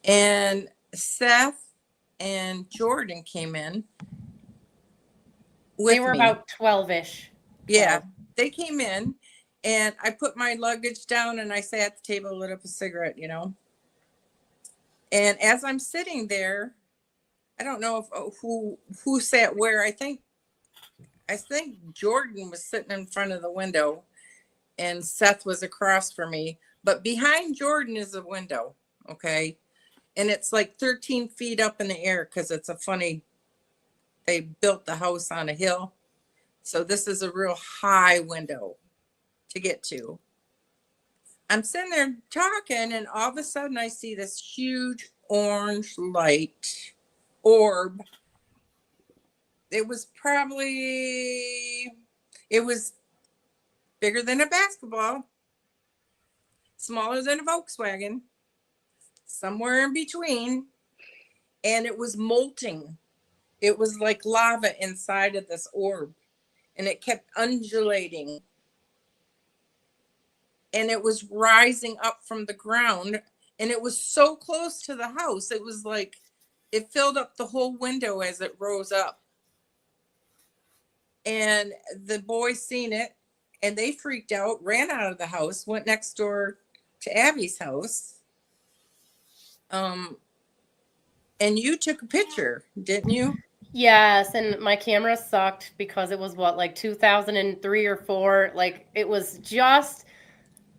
And Seth and Jordan came in with They were me. about 12-ish. Yeah, they came in, and I put my luggage down, and I sat at the table, lit up a cigarette, And as I'm sitting there, I don't know if who sat where. I think Jordan was sitting in front of the window, and Seth was across from me. But behind Jordan is a window, okay? And it's like 13 feet up in the air because they built the house on a hill. So this is a real high window to get to. I'm sitting there talking, and all of a sudden I see this huge orange light orb. It was bigger than a basketball, smaller than a Volkswagen, somewhere in between, and it was molting. It was like lava inside of this orb, and it kept undulating. And it was rising up from the ground, and it was so close to the house. It was like it filled up the whole window as it rose up. And the boys seen it, and they freaked out, ran out of the house, went next door to Abby's house. And you took a picture, didn't you? Yes, and my camera sucked because it was what, like 2003 or 4. Like it was just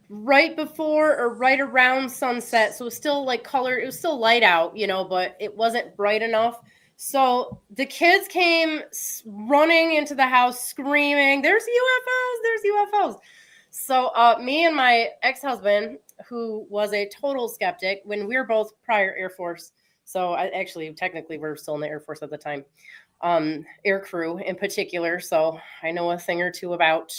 right before or right around sunset, so it was still like color. It was still light out, you know, but it wasn't bright enough. So the kids came running into the house screaming, "There's UFOs! There's UFOs!" So me and my ex-husband, who was a total skeptic, when we were both prior Air Force. So technically we're still in the Air Force at the time, air crew in particular. So I know a thing or two about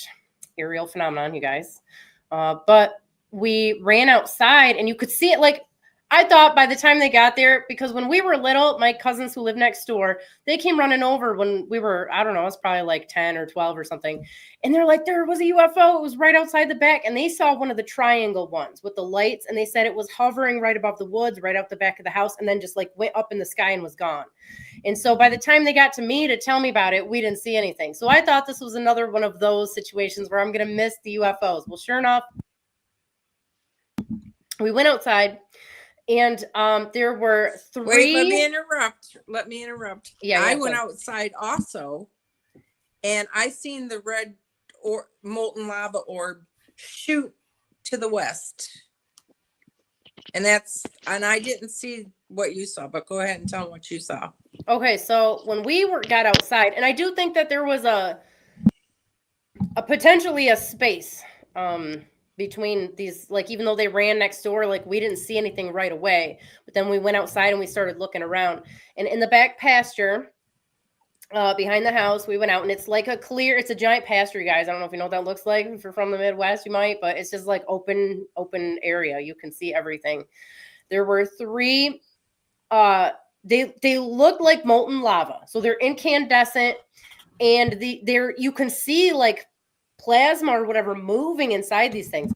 aerial phenomenon, you guys. But we ran outside and you could see it. Like, I thought by the time they got there, because when we were little, my cousins who lived next door, they came running over when we were, I don't know, it was probably like 10 or 12 or something. And they're like, there was a UFO. It was right outside the back. And they saw one of the triangle ones with the lights. And they said it was hovering right above the woods, right out the back of the house. And then just like went up in the sky and was gone. And so by the time they got to me to tell me about it, we didn't see anything. So I thought this was another one of those situations where I'm going to miss the UFOs. Well, sure enough, we went outside. And there were 3. Wait, let me interrupt. Yeah, I went outside also, and I seen the red or molten lava orb shoot to the west. And I didn't see what you saw, but go ahead and tell them what you saw. Okay, so when we got outside, and I do think that there was a potentially a space between these, like, even though they ran next door, like, we didn't see anything right away. But then we went outside and we started looking around. And in the back pasture behind the house, we went out, and it's like it's a giant pasture, you guys. I don't know if you know what that looks like. If you're from the Midwest, you might, but it's just like open area. You can see everything. There were 3, they look like molten lava. So they're incandescent, and you can see like plasma or whatever moving inside these things.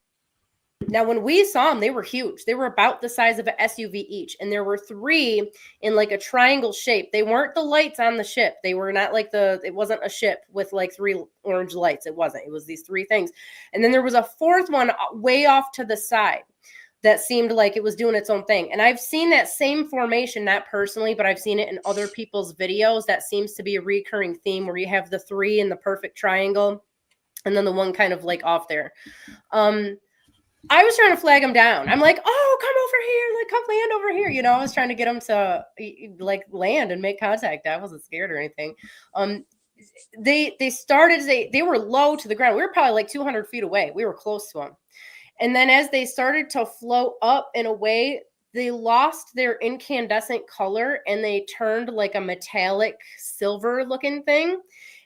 Now, when we saw them, they were huge. They were about the size of an SUV each. And there were 3 in like a triangle shape. They weren't the lights on the ship. They were not like it wasn't a ship with like 3 orange lights. It wasn't. It was these 3 things. And then there was a 4th one way off to the side that seemed like it was doing its own thing. And I've seen that same formation, not personally, but I've seen it in other people's videos. That seems to be a recurring theme where you have the 3 in the perfect triangle, and then the one kind of like off there. I was trying to flag them down. I'm like, oh, come over here. Like, come land over here. You know, I was trying to get them to like land and make contact. I wasn't scared or anything. They were low to the ground. We were probably like 200 feet away. We were close to them. And then as they started to float up and away, they lost their incandescent color and they turned like a metallic silver looking thing,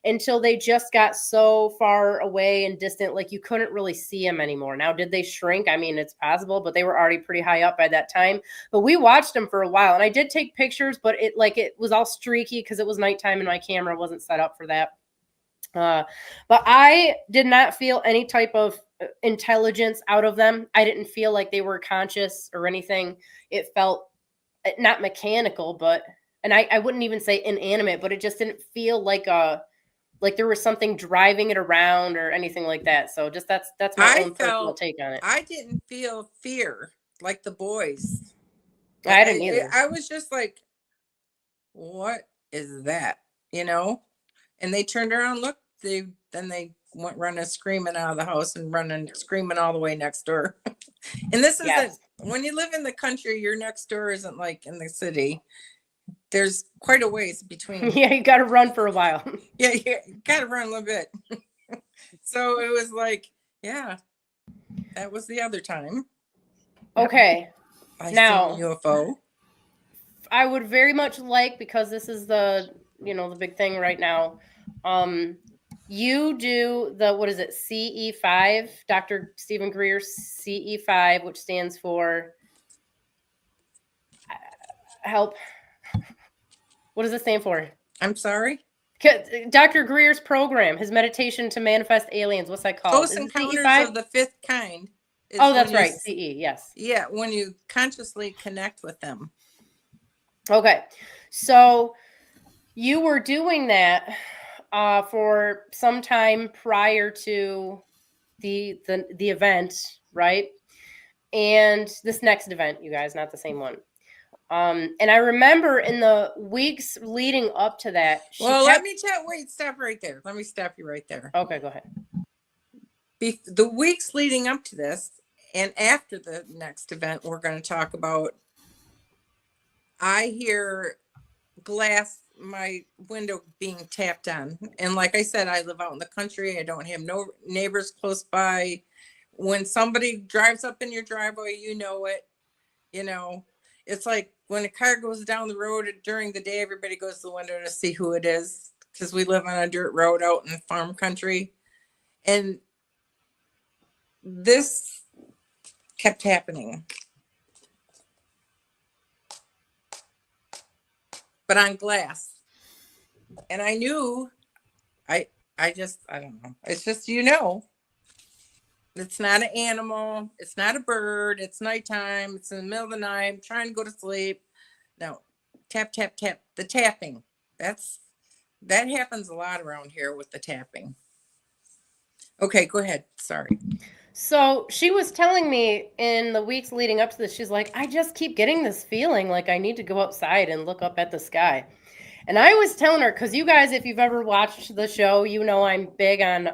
until they just got so far away and distant, like you couldn't really see them anymore. Now, did they shrink? I mean, it's possible, but they were already pretty high up by that time. But we watched them for a while, and I did take pictures, but it was all streaky because it was nighttime and my camera wasn't set up for that. But I did not feel any type of intelligence out of them. I didn't feel like they were conscious or anything. It felt not mechanical, and I wouldn't even say inanimate, but it just didn't feel like there was something driving it around or anything like that. So just that's my own personal take on it. I didn't feel fear like the boys. I didn't either. I was just like, what is that? You know? And they turned around, looked, then they went running, screaming out of the house and running, screaming all the way next door. And this isn't, when you live in the country, your next door isn't like in the city. There's quite a ways between. Yeah, you got to run for a while. Yeah, you got to run a little bit. So it was like, yeah, that was the other time. Okay. Now, UFO. I would very much like, because this is the big thing right now. you do the, what is it, CE5, Dr. Stephen Greer, CE5, which stands for help. What does it stand for? I'm sorry. Dr. Greer's program, his meditation to manifest aliens. What's that called? Close Is it Encounters CE5? of the Fifth Kind. Is Oh, that's when you right. CE, yes. Yeah, when you consciously connect with them. Okay. So you were doing that for some time prior to the event, right? And this next event, you guys, not the same one. And I remember in the weeks leading up to that, Let me wait, stop right there. Let me stop you right there. Okay, go ahead. The weeks leading up to this and after the next event we're going to talk about, I hear glass, my window being tapped on. And like I said, I live out in the country. I don't have no neighbors close by. When somebody drives up in your driveway, you know it. You know, it's like when a car goes down the road during the day, everybody goes to the window to see who it is, because we live on a dirt road out in farm country. And this kept happening. But on glass. And I knew, I don't know. It's just, it's not an animal. It's not a bird. It's nighttime. It's in the middle of the night. I'm trying to go to sleep. No, tap, tap, tap. The tapping. That happens a lot around here with the tapping. Okay, go ahead. Sorry. So she was telling me in the weeks leading up to this, she's like, I just keep getting this feeling like I need to go outside and look up at the sky. And I was telling her, because you guys, if you've ever watched the show, you know I'm big on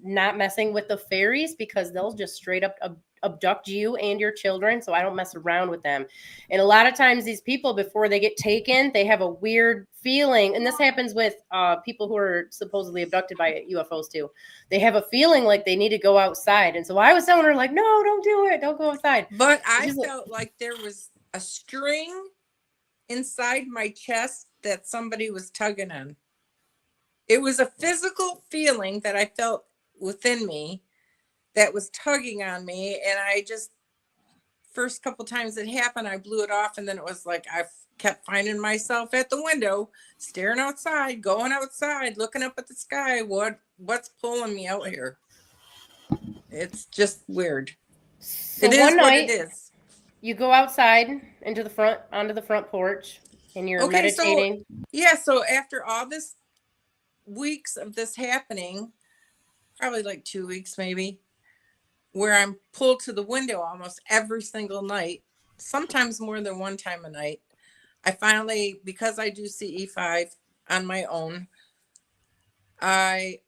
not messing with the fairies, because they'll just straight up abduct you and your children. So I don't mess around with them. And a lot of times these people, before they get taken, they have a weird feeling. And this happens with people who are supposedly abducted by UFOs too. They have a feeling like they need to go outside. And so I was telling her, like, no, don't do it. Don't go outside. But I felt like there was a string inside my chest that somebody was tugging on. It was a physical feeling that I felt within me that was tugging on me. And I just, first couple times it happened, I blew it off. And then it was like, I kept finding myself at the window, staring outside, going outside, looking up at the sky. What's pulling me out here? It's just weird. So it is what it is. You go outside onto the front porch, and you're meditating. So after all this weeks of this happening, probably like 2 weeks maybe, where I'm pulled to the window almost every single night, sometimes more than one time a night, I finally, because I do CE5 on my own, I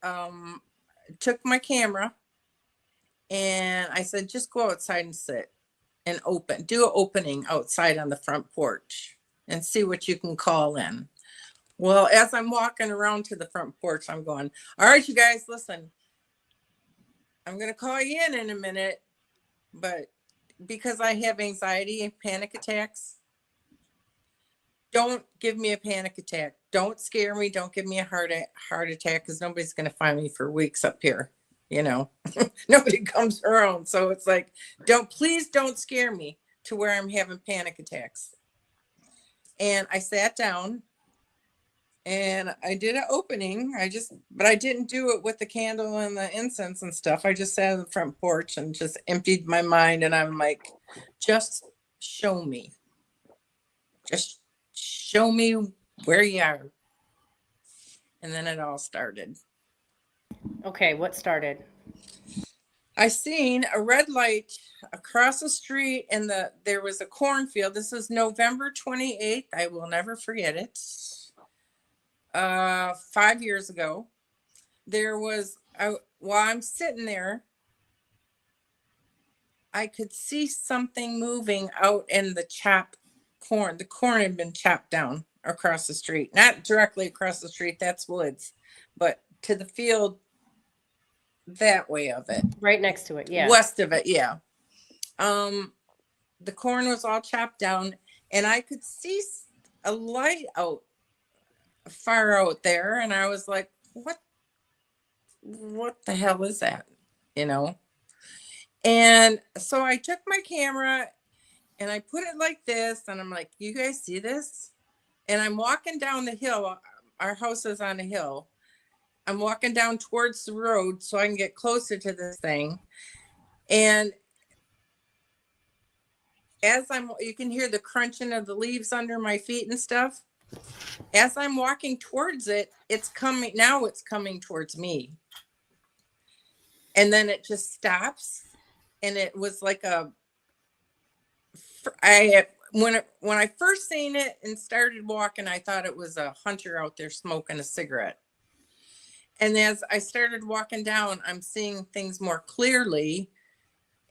took my camera and I said, just go outside and sit and do an opening outside on the front porch and see what you can call in. Well, as I'm walking around to the front porch, I'm going, all right, you guys, listen, I'm going to call you in a minute, but because I have anxiety and panic attacks, don't give me a panic attack. Don't scare me. Don't give me a heart attack, because nobody's going to find me for weeks up here. Nobody comes around. So it's like, please don't scare me to where I'm having panic attacks. And I sat down and I did an opening. But I didn't do it with the candle and the incense and stuff. I just sat on the front porch and just emptied my mind. And I'm like, just show me. Just show me where you are. And then it all started. Okay, what started? I seen a red light across the street, and there was a cornfield. This is November 28th. I will never forget it. 5 years ago, there was, while I'm sitting there, I could see something moving out in the chopped corn. The corn had been chopped down across the street, not directly across the street. That's woods, but to the field that way of it, right next to it, yeah, west of it, yeah. The corn was all chopped down, and I could see a light out far out there, and I was like, what what the hell is that? You know? And so I took my camera and I put it like this, and I'm like, you guys see this? And I'm walking down the hill. Our house is on a hill. I'm walking down towards the road so I can get closer to this thing. And as you can hear the crunching of the leaves under my feet and stuff. As I'm walking towards it, it's coming towards me. And then it just stops. And it was like when I first seen it and started walking, I thought it was a hunter out there smoking a cigarette. And as I started walking down, I'm seeing things more clearly.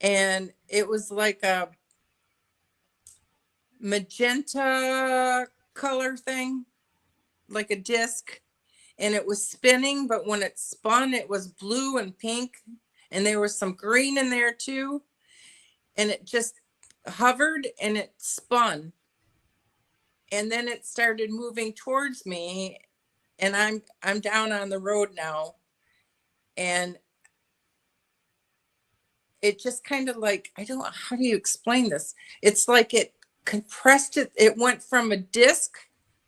And it was like a magenta color thing, like a disc. And it was spinning, but when it spun, it was blue and pink. And there was some green in there too. And it just hovered and it spun. And then it started moving towards me. And I'm down on the road now. And it just kind of like, I don't know, how do you explain this? It's like it compressed it. It went from a disc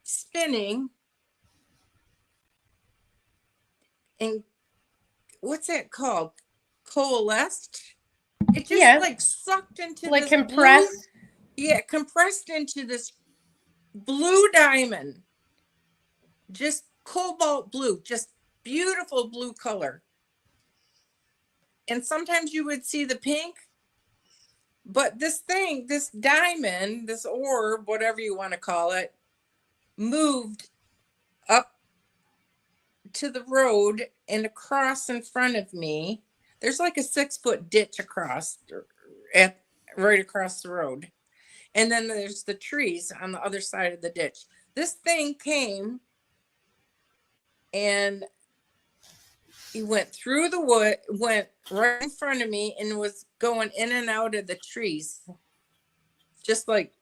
spinning and what's that called? Coalesced? It just like sucked into like this compressed. Compressed into this blue diamond. Just cobalt blue, just beautiful blue color. And sometimes you would see the pink, but this thing, this diamond, this orb, whatever you want to call it, moved up to the road and across in front of me. There's like a 6-foot ditch across, right across the road. And then there's the trees on the other side of the ditch. This thing came and he went through the wood, went right in front of me and was going in and out of the trees. Just like,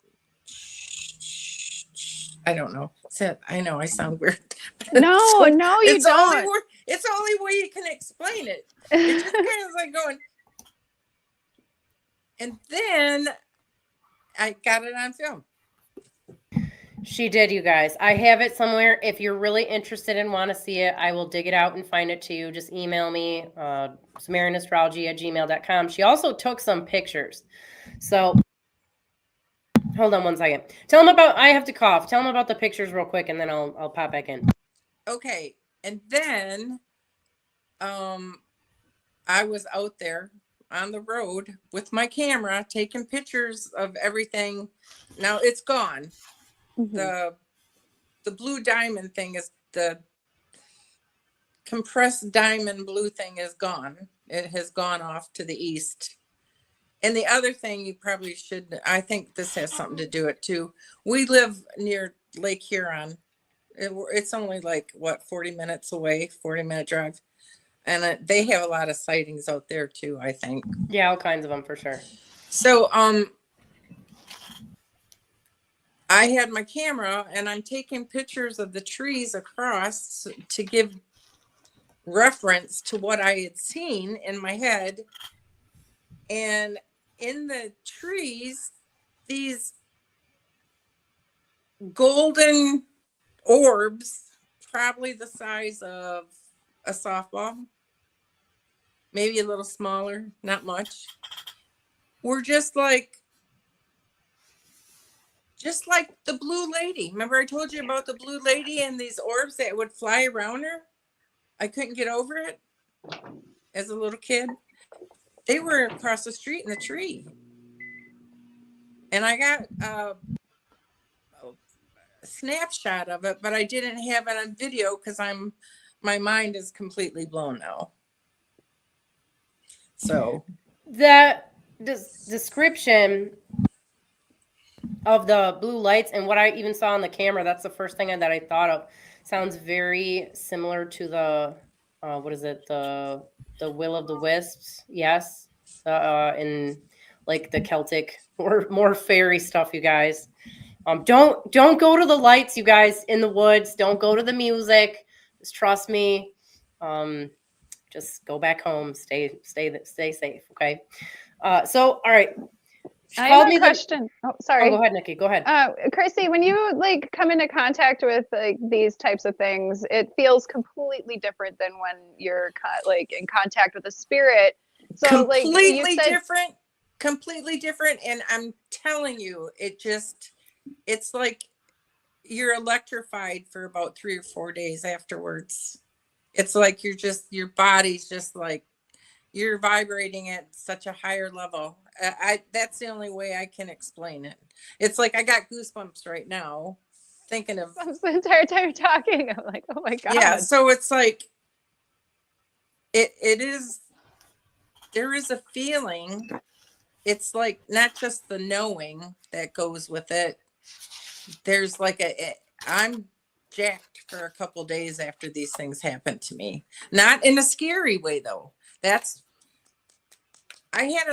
I don't know. I know I sound weird. No, no, you don't. It's the only way you can explain it. It's just kind of like going. And then I got it on film. She did, you guys. I have it somewhere. If you're really interested and want to see it, I will dig it out and find it to you. Just email me, SumerianAstrology@gmail.com. She also took some pictures. So hold on one second. Tell them about, I have to cough. Tell them about the pictures real quick and then I'll pop back in. Okay. And then I was out there on the road with my camera taking pictures of everything. Now it's gone. Mm-hmm. The blue diamond thing is the compressed diamond blue thing is gone. It has gone off to the east. And the other thing you probably should, I think this has something to do it too. We live near Lake Huron. It's only like 40 minutes away, 40-minute drive. And they have a lot of sightings out there too, I think. Yeah, all kinds of them for sure. So, I had my camera and I'm taking pictures of the trees across to give reference to what I had seen in my head. And in the trees, these golden orbs, probably the size of a softball, maybe a little smaller, not much, were just like the blue lady. Remember I told you about the blue lady and these orbs that would fly around her? I couldn't get over it as a little kid. They were across the street in the tree. And I got a snapshot of it, but I didn't have it on video because my mind is completely blown now. So that description of the blue lights and what I even saw on the camera, that's the first thing that I thought of. Sounds very similar to the what is it, the Will of the Wisps? Yes, in like the Celtic or more fairy stuff, you guys. Don't go to the lights, you guys, in the woods. Don't go to the music. Just trust me. Just go back home. Stay safe. Okay. So, all right. She I called have me a question. Sorry. go ahead, Nikki. Go ahead. Chrissy, when you like come into contact with like these types of things, it feels completely different than when you're like in contact with a spirit. So like you said, completely different. And I'm telling you, it's like you're electrified for about 3 or 4 days afterwards. It's like your body's just like, you're vibrating at such a higher level. That's the only way I can explain it. It's like I got goosebumps right now thinking of the entire time you're talking. I'm like, oh my God. Yeah, so it's like it is, there is a feeling. It's like not just the knowing that goes with it. There's like I'm jacked for a couple days after these things happen to me. Not in a scary way though. I had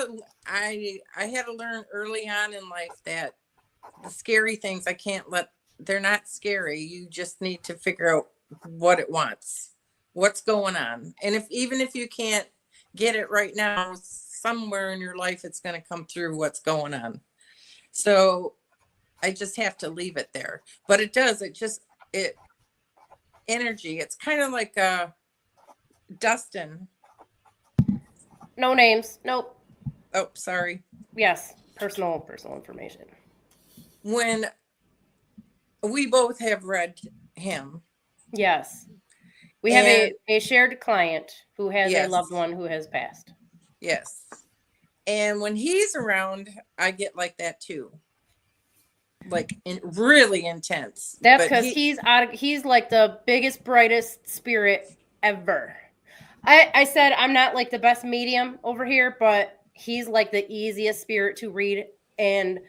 to learn early on in life that the scary things they're not scary. You just need to figure out what it wants, what's going on. And even if you can't get it right now, somewhere in your life, it's going to come through what's going on. So I just have to leave it there, but it does, energy. It's kind of like Dustin. No names. Nope. Oh, sorry. Yes. Personal information. When we both have read him. Yes. We have a shared client who has a loved one who has passed. Yes. And when he's around, I get like that too. Like really intense. That's because he's like the biggest, brightest spirit ever. I said I'm not like the best medium over here, but he's like the easiest spirit to read. And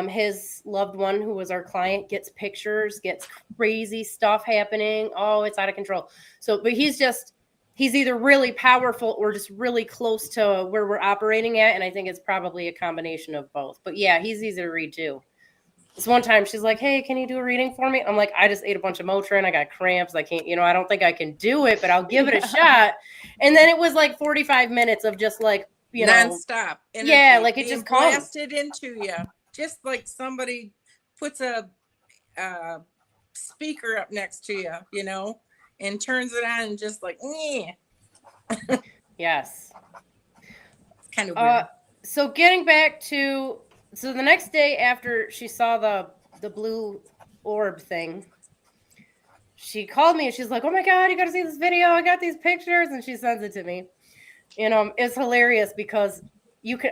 his loved one, who was our client, gets pictures, gets crazy stuff happening. Oh, it's out of control. So, but he's either really powerful or just really close to where we're operating at. And I think it's probably a combination of both. But yeah, he's easy to read too. This one time she's like, hey, can you do a reading for me? I'm like, I just ate a bunch of Motrin. I got cramps. I can't, I don't think I can do it, but I'll give it a shot. And then it was like 45 minutes of just like, nonstop energy, yeah, like it just blasted into you. Just like somebody puts a speaker up next to you, and turns it on and just like, yeah. Yes. It's kind of weird. So getting back to, so the next day after she saw the blue orb thing, she called me and she's like, oh my God, you got to see this video. I got these pictures. And she sends it to me. It's hilarious because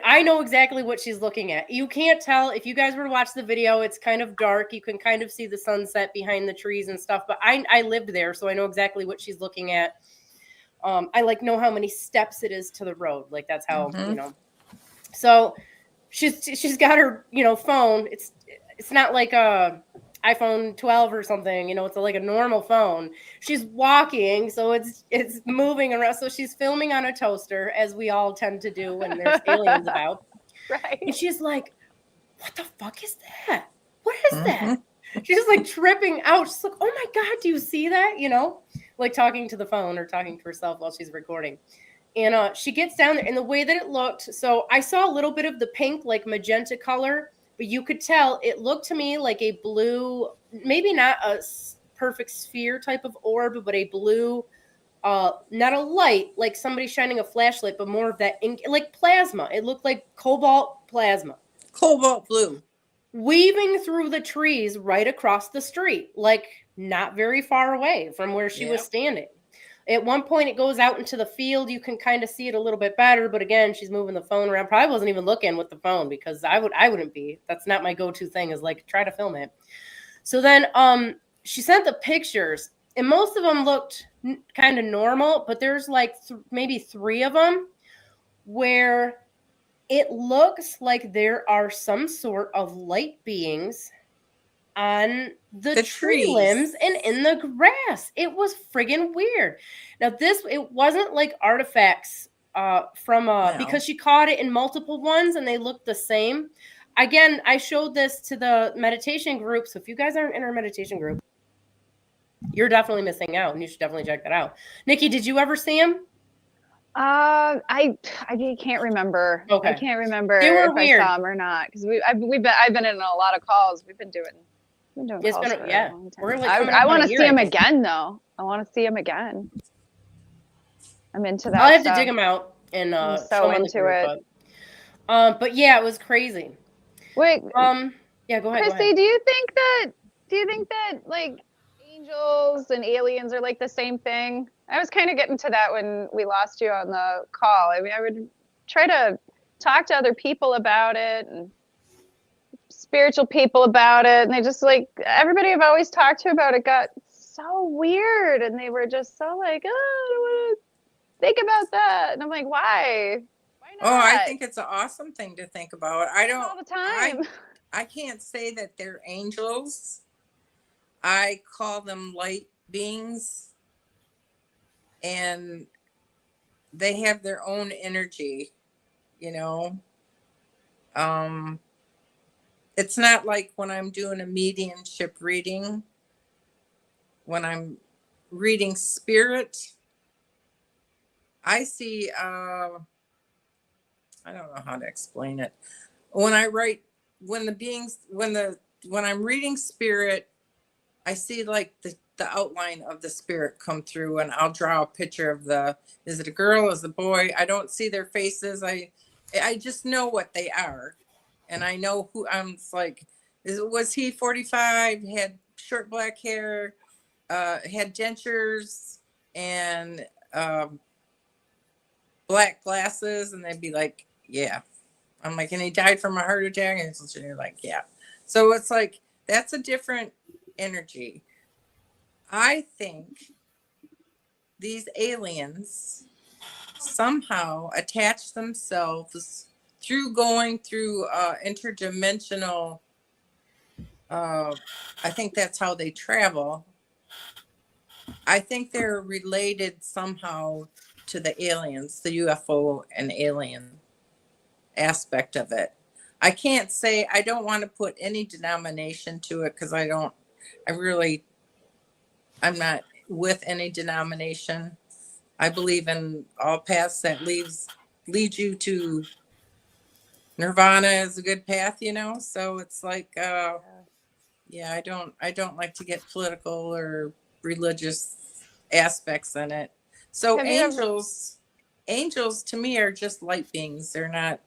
I know exactly what she's looking at. You can't tell if you guys were to watch the video, it's kind of dark. You can kind of see the sunset behind the trees and stuff, but I lived there. So I know exactly what she's looking at. I like know how many steps it is to the road. Like that's how, so she's got her, phone. It's not like a iPhone 12 or something, it's like a normal phone. She's walking, so it's moving around. So she's filming on a toaster, as we all tend to do when there's aliens about. Right. And she's like, what the fuck is that? What is that? She's just like tripping out. She's like, oh my God, do you see that? Like talking to the phone or talking to herself while she's recording. And she gets down there, and the way that it looked, so I saw a little bit of the pink, like magenta color, but you could tell it looked to me like a blue, maybe not a perfect sphere type of orb, but a blue, not a light, like somebody shining a flashlight, but more of that ink, like plasma. It looked like cobalt plasma. Cobalt blue. Weaving through the trees right across the street, like not very far away from where she was standing. At one point, it goes out into the field. You can kind of see it a little bit better, but again, she's moving the phone around. Probably wasn't even looking with the phone because I wouldn't be. That's not my go-to thing. Is like try to film it. So then, she sent the pictures, and most of them looked kind of normal, but there's like maybe 3 of them where it looks like there are some sort of light beings on the tree limbs and in the grass. It was friggin' weird. Now it wasn't like artifacts from because she caught it in multiple ones and they looked the same. Again, I showed this to the meditation group. So if you guys aren't in our meditation group, you're definitely missing out and you should definitely check that out. Nikki, did you ever see him? I can't remember. Okay. I can't remember They were if weird. I saw them or not because I've been in a lot of calls. We've been doing It's calls been for yeah. a long time. We're like coming up I on want a to year, see I them think. again though. I want to see them again. I'm into that. I'll have stuff. to dig them out and I'm show so them on the into group. it. But yeah, it was crazy. Wait, Yeah, go ahead. Chrissy, do you think that like angels and aliens are like the same thing? I was kind of getting to that when we lost you on the call. I mean, I would try to talk to other people about it and spiritual people about it, and they just like everybody I've always talked to about it got so weird, and they were just so like, oh, I don't want to think about that, and I'm like, why? Why not? Oh, I think it's an awesome thing to think about. All the time. I can't say that they're angels. I call them light beings, and they have their own energy, you know. It's not like when I'm doing a mediumship reading, when I'm reading spirit, I see I don't know how to explain it. When I write when I'm reading spirit, I see like the outline of the spirit come through, and I'll draw a picture of is it a girl, is it a boy? I don't see their faces. I just know what they are. And I know who I'm like, was he 45, had short black hair, had dentures and black glasses, and they'd be like, yeah. I'm like, and he died from a heart attack, and you're like, yeah. So it's like, that's a different energy. I think these aliens somehow attach themselves through going through interdimensional. I think that's how they travel. I think they're related somehow to the aliens, the UFO and alien aspect of it. I can't say, I don't want to put any denomination to it because I'm not with any denomination. I believe in all paths that lead you to nirvana is a good path, you know? So it's like, yeah, I don't like to get political or religious aspects in it. So angels to me are just light beings. They're not,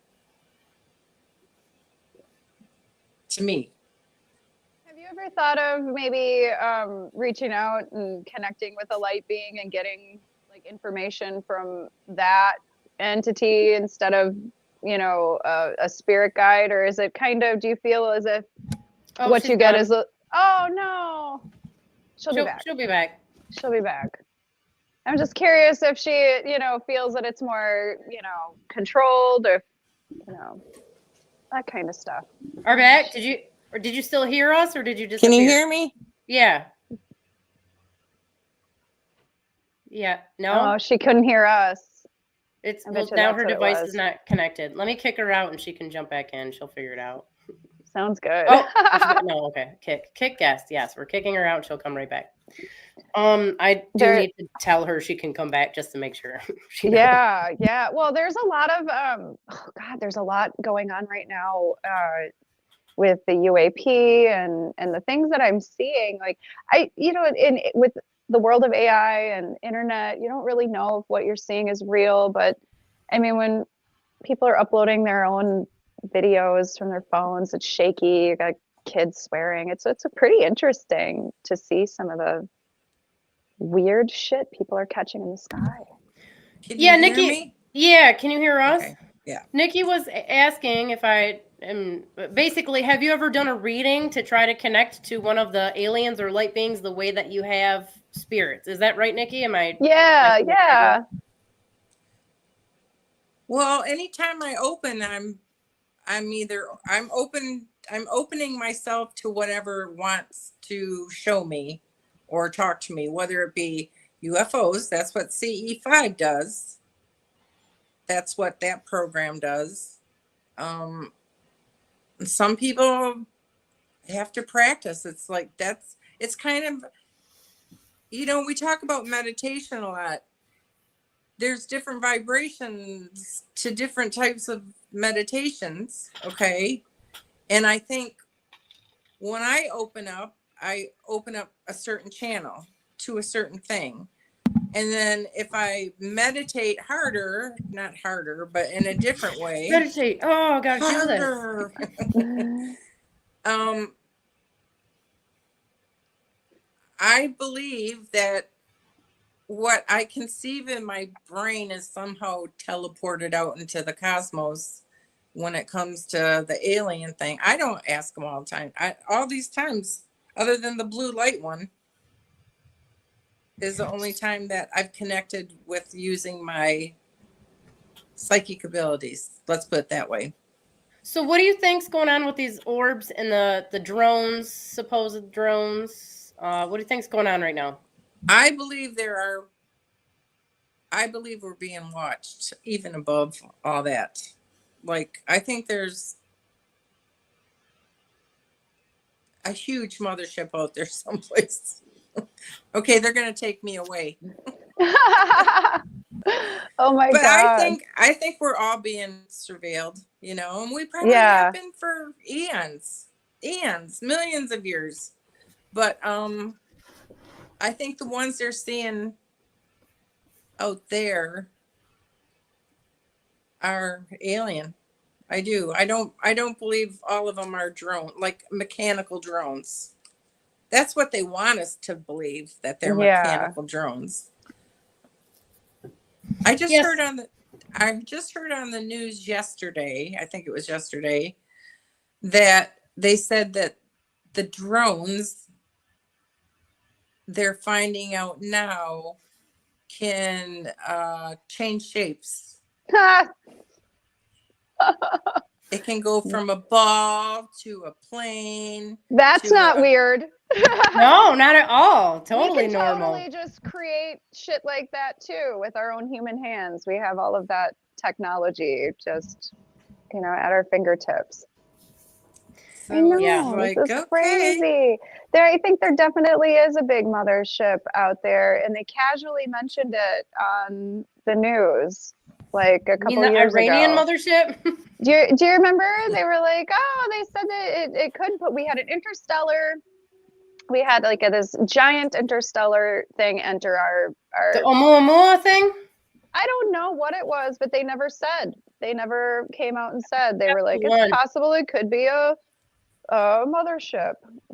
to me. Have you ever thought of maybe reaching out and connecting with a light being and getting like information from that entity instead of, you know, a spirit guide? Or is it kind of, do you feel as if what you get is oh no, she'll be back. She'll be back. She'll be back. I'm just curious if she, you know, feels that it's more, you know, controlled, or, you know, that kind of stuff. Are back? Did you still hear us, or did you disappear? Can you hear me? Yeah. Yeah. No. Oh, she couldn't hear us. It's now her device is not connected. Let me kick her out and she can jump back in. She'll figure it out. Sounds good. Oh no, okay. Kick guest. Yes, we're kicking her out and she'll come right back. I do need to tell her she can come back just to make sure. Yeah. Well, there's a lot of there's a lot going on right now with the UAP and the things that I'm seeing. Like with the world of AI and internet, you don't really know if what you're seeing is real. But I mean, when people are uploading their own videos from their phones, it's shaky. You got kids swearing. It's pretty interesting to see some of the weird shit people are catching in the sky. Can you Nikki. Hear me? Yeah, can you hear us? Okay. Yeah. Nikki was asking if I am basically, have you ever done a reading to try to connect to one of the aliens or light beings the way that you have spirits? Is that right, Nikki? Am I? Yeah. Well, anytime I open, I'm opening myself to whatever wants to show me or talk to me, whether it be UFOs. That's what CE5 does. That's what that program does. Some people have to practice. It's like, it's kind of, we talk about meditation a lot. there's different vibrations to different types of meditations. Okay. And I think when I open up a certain channel to a certain thing. And then if I meditate harder, not harder, but in a different way. Meditate. Oh, I gotta do this. Harder. I believe that what I conceive in my brain is somehow teleported out into the cosmos when it comes to the alien thing. I don't ask them all the time. All these times, other than the blue light one, is the only time that I've connected with using my psychic abilities. Let's put it that way. So what do you think's going on with these orbs and the drones, supposed drones? What do you think's going on right now? I believe we're being watched, even above all that. Like, I think there's a huge mothership out there someplace. Okay, they're going to take me away. Oh my But God. I think we're all being surveilled, you know, and we probably have been for eons, millions of years. But I think the ones they're seeing out there are alien. I do. I don't believe all of them are drone, like mechanical drones. That's what they want us to believe, that they're mechanical drones. I just heard on the news yesterday, I think it was yesterday, that they said that the drones they're finding out now can change shapes. It can go from a ball to a plane. That's not weird. No, not at all. Totally we can normal. Totally just create shit like that too with our own human hands. We have all of that technology just, at our fingertips. So I know, like, this is crazy. I think there definitely is a big mothership out there, and they casually mentioned it on the news like a couple years Iranian ago. mothership? Do you remember? They were like, oh, they said that it could, but we had an interstellar. We had like this giant interstellar thing enter our The Oumuamua thing? I don't know what it was, but they never said. They never came out and said. They were like, One. it's possible it could be a mothership.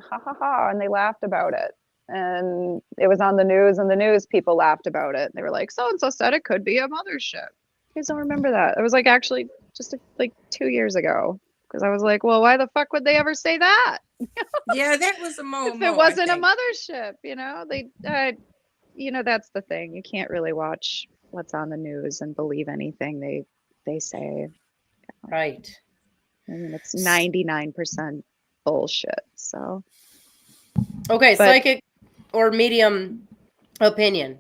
Ha ha ha. And they laughed about it. And it was on the news, and the news people laughed about it. They were like, so and so said it could be a mothership. You guys don't remember that? It was like actually just like 2 years ago. Because I was like, well, why the fuck would they ever say that? Yeah, that was a moment. If it wasn't a mothership, that's the thing. You can't really watch what's on the news and believe anything they say. Right. I mean, it's 99% bullshit. So. Okay, psychic or medium opinion.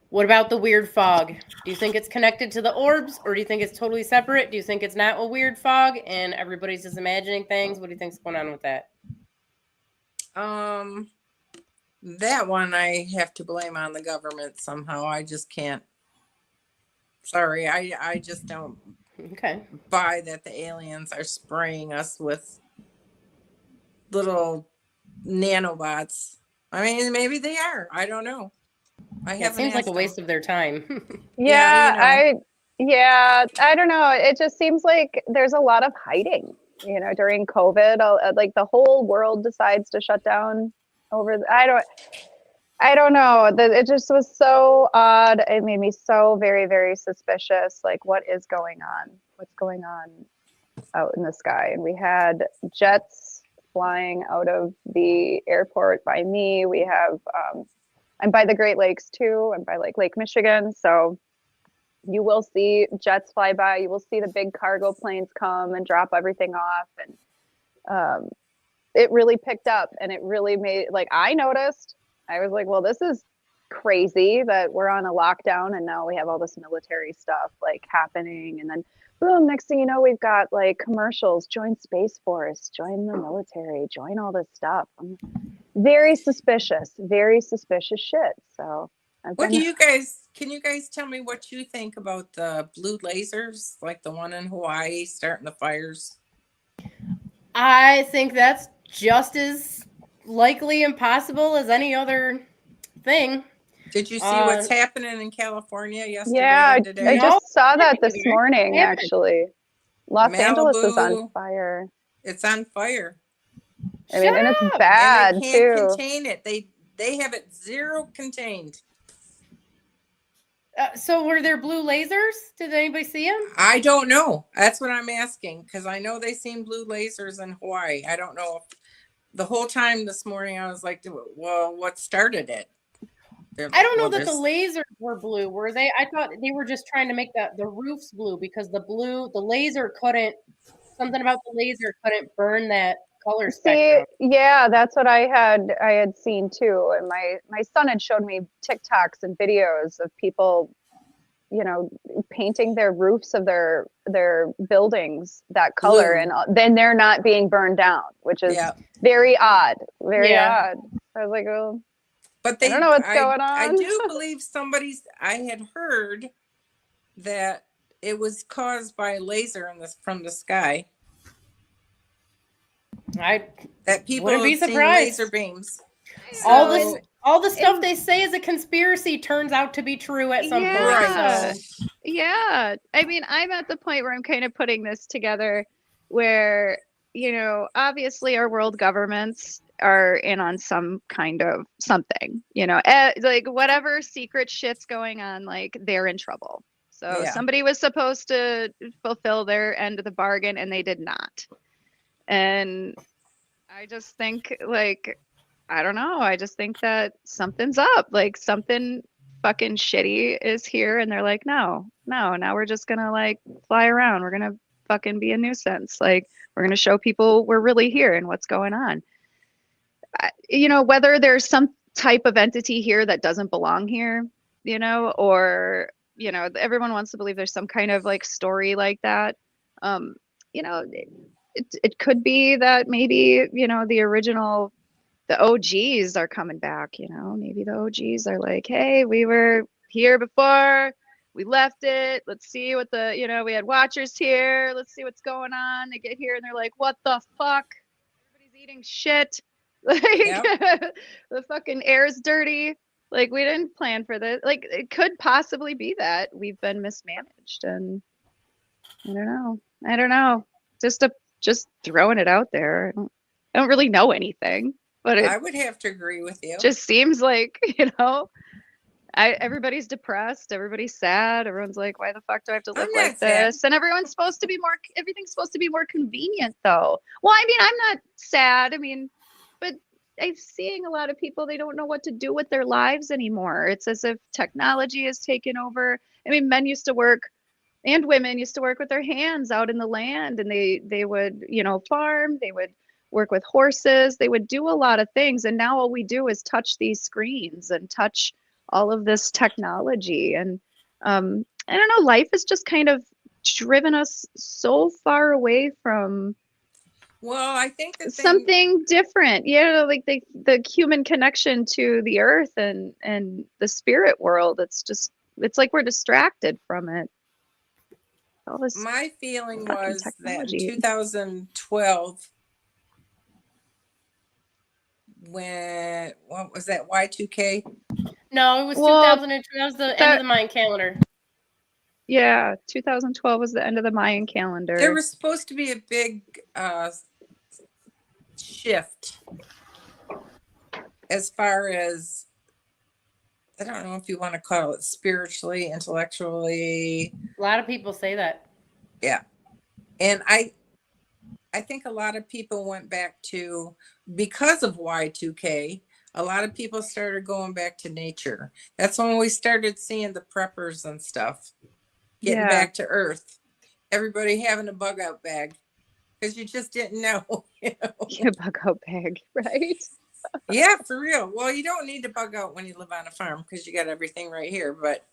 What about the weird fog? Do you think it's connected to the orbs, or do you think it's totally separate? Do you think it's not a weird fog and everybody's just imagining things? What do you think's going on with that? That one I have to blame on the government somehow. I just can't. Sorry, I just don't buy that the aliens are spraying us with little nanobots. I mean, maybe they are. I don't know. It seems like a waste of their time. I don't know. It just seems like there's a lot of hiding. During COVID, like the whole world decides to shut down over. I don't know. It just was so odd. It made me so very, very suspicious. Like, what is going on? What's going on out in the sky? And we had jets flying out of the airport by me. We have. I'm by the Great Lakes too. I'm by Lake Michigan. So you will see jets fly by. You will see the big cargo planes come and drop everything off. And it really picked up, and it really made, I noticed, I was like, well, this is crazy that we're on a lockdown and now we have all this military stuff happening. And then boom, next thing you know, we've got commercials, join Space Force, join the military, join all this stuff. I'm very suspicious shit. So What do you guys, can you guys tell me what you think about the blue lasers, like the one in Hawaii starting the fires? I think that's just as likely and possible as any other thing. Did you see what's happening in California yesterday Yeah, and today? I just saw that this Everywhere. morning, Happened. actually. Los Angeles is on Malibu. fire. It's on fire. I mean, and it's Shut up. bad And they can't too. contain it. They have it zero contained. So were there blue lasers? Did anybody see them? I don't know. That's what I'm asking, because I know they seen blue lasers in Hawaii. I don't know. The whole time this morning, I was like, well, what started it? I don't know that the lasers were blue, were they? I thought they were just trying to make the roofs blue because the laser couldn't, something about the laser couldn't burn that color spectrum. Yeah, that's what I had seen too. And my son had showed me TikToks and videos of people, you know, painting their roofs of their buildings that color, Blue. and then they're not being burned down, which is very odd. Very odd. I was like, oh. But I don't know what's going on. I do believe I had heard that it was caused by a laser from the sky. That people wouldn't be have seen surprised. laser beams. All the stuff they say is a conspiracy turns out to be true at some point. Right. So. Yeah. I mean, I'm at the point where I'm kind of putting this together where, you know, obviously our world governments are in on some kind of something, you know, like whatever secret shit's going on, like they're in trouble. So somebody was supposed to fulfill their end of the bargain and they did not. And I just think, like, I don't know. I just think that something's up. Like something fucking shitty is here, and they're like, no. Now we're just gonna like fly around. We're gonna fucking be a nuisance. Like we're gonna show people we're really here and what's going on. You know, whether there's some type of entity here that doesn't belong here, you know, or you know, everyone wants to believe there's some kind of like story like that. You know. It could be that maybe, you know, the OGs are coming back, you know, maybe the OGs are like, hey, we were here before, we left it, let's see what you know, we had watchers here, let's see what's going on. They get here and they're like, what the fuck? Everybody's eating shit. Like the fucking air's dirty. Like we didn't plan for this. Like it could possibly be that we've been mismanaged, and I don't know. Just throwing it out there. I don't really know anything, but I would have to agree with you. Just seems like, you know, everybody's depressed, everybody's sad, everyone's like, why the fuck do I have to live like this? And everything's supposed to be more convenient though. Well, I mean, I'm not sad. I mean, but I'm seeing a lot of people, they don't know what to do with their lives anymore. It's as if technology has taken over. I mean, men used to work and women used to work with their hands out in the land, and they would, you know, farm, they would work with horses, they would do a lot of things. And now all we do is touch these screens and touch all of this technology. And I don't know, life has just kind of driven us so far away from I think something different, you know, like the human connection to the earth and the spirit world. It's like we're distracted from it. My feeling was that in 2012, what was that, Y2K? No, it was 2002. That was the end of the Mayan calendar. Yeah, 2012 was the end of the Mayan calendar. There was supposed to be a big shift as far as, I don't know if you want to call it spiritually, intellectually. A lot of people say that. Yeah. And I think a lot of people went back to, because of Y2K, a lot of people started going back to nature. That's when we started seeing the preppers and stuff getting back to earth. Everybody having a bug out bag because you just didn't know. You know? A bug out bag, right? Yeah, for real. Well, you don't need to bug out when you live on a farm because you got everything right here. But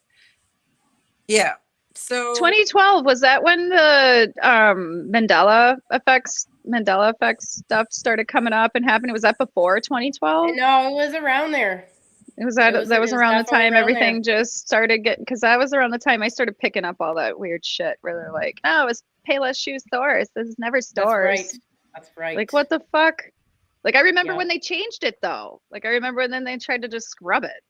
yeah, so 2012, was that when the Mandela effect stuff started coming up and happening? Was that before 2012? No, it was around there. It was that It was- that it was was around the definitely time around everything just started getting, because that was around the time I started picking up all that weird shit where they're like, oh, it's Payless Shoes stores. This is never stores. That's right. That's right. Like, what the fuck? Like, I remember Yeah. when they changed it though. Like, I remember when then they tried to just scrub it.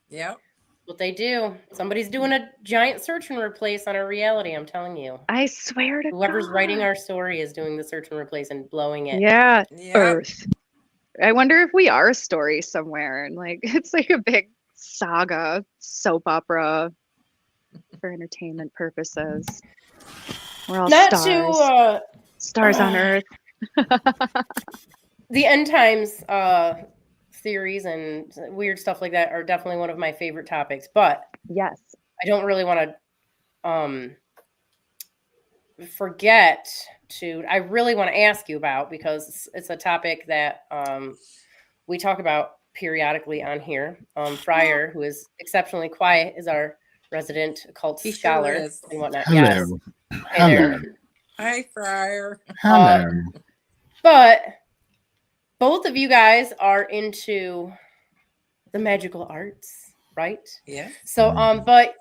Yep. What they do. Somebody's doing a giant search and replace on our reality. I'm telling you. I swear to Whoever's writing God. our story is doing the search and replace and blowing it. Yeah, Yep. Earth. I wonder if we are a story somewhere and like it's like a big saga, soap opera for entertainment purposes. We're all Not stars. to Stars on Earth. the end times theories and weird stuff like that are definitely one of my favorite topics, but Yes. I don't really want to forget to, I really want to ask you about, because it's a topic that we talk about periodically on here. FRIAR, who is exceptionally quiet, is our resident occult He sure scholar is. and whatnot. Yes. Hello. Hey there. Hello. Hi, Friar. Hello. But both of you guys are into the magical arts, right? Yeah. So, but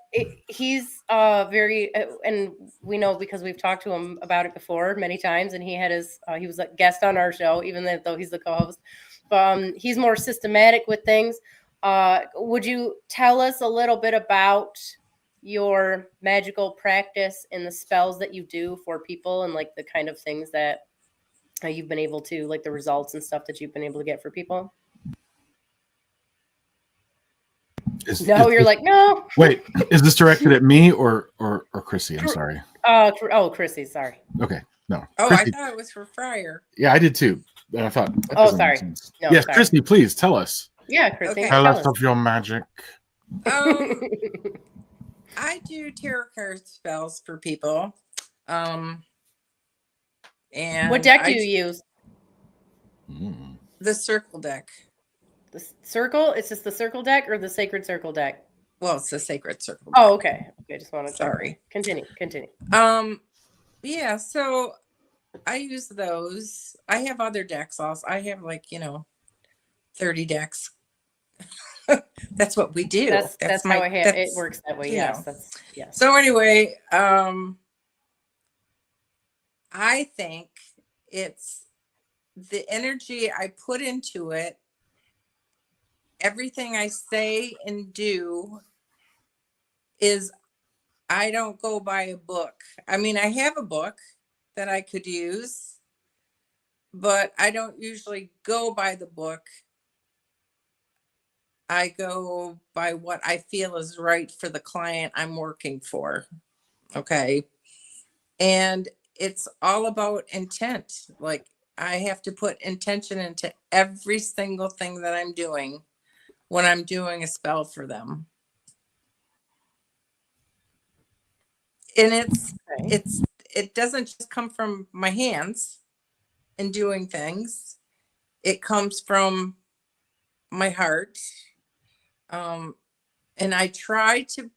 he's very, and we know because we've talked to him about it before many times, and he had his, he was a guest on our show, even though he's the co-host. But he's more systematic with things. Would you tell us a little bit about your magical practice and the spells that you do for people, and like the kind of things that you've been able to, like the results and stuff that you've been able to get for people? No, you're like, no. Wait, is this directed at me or Chrissy? I'm sorry. Chrissy, sorry. Okay, no. Oh, Chrissy, I thought it was for Friar. yeah, I did too. And I thought. that Oh, doesn't make sorry. sense. No, yes, sorry. Chrissy, please tell us. Yeah, Chrissy. Okay. Tell Tell us us. of your magic. I do tarot card spells for people. And What deck do you use? Mm. The circle deck. The circle? It's just the circle deck or the sacred circle deck? Well, it's the sacred circle deck. Oh, okay. Okay, just want to. Sorry. Continue. Yeah, so I use those. I have other decks also. I have 30 decks. That's what we do. That's how it works that way. you Yes, know. that's yes. So anyway, I think it's the energy I put into it. Everything I say and do is, I don't go by a book. I mean, I have a book that I could use, but I don't usually go by the book. I go by what I feel is right for the client I'm working for. Okay. And it's all about intent. Like, I have to put intention into every single thing that I'm doing when I'm doing a spell for them. And Okay. it doesn't just come from my hands and doing things. It comes from my heart. And I try to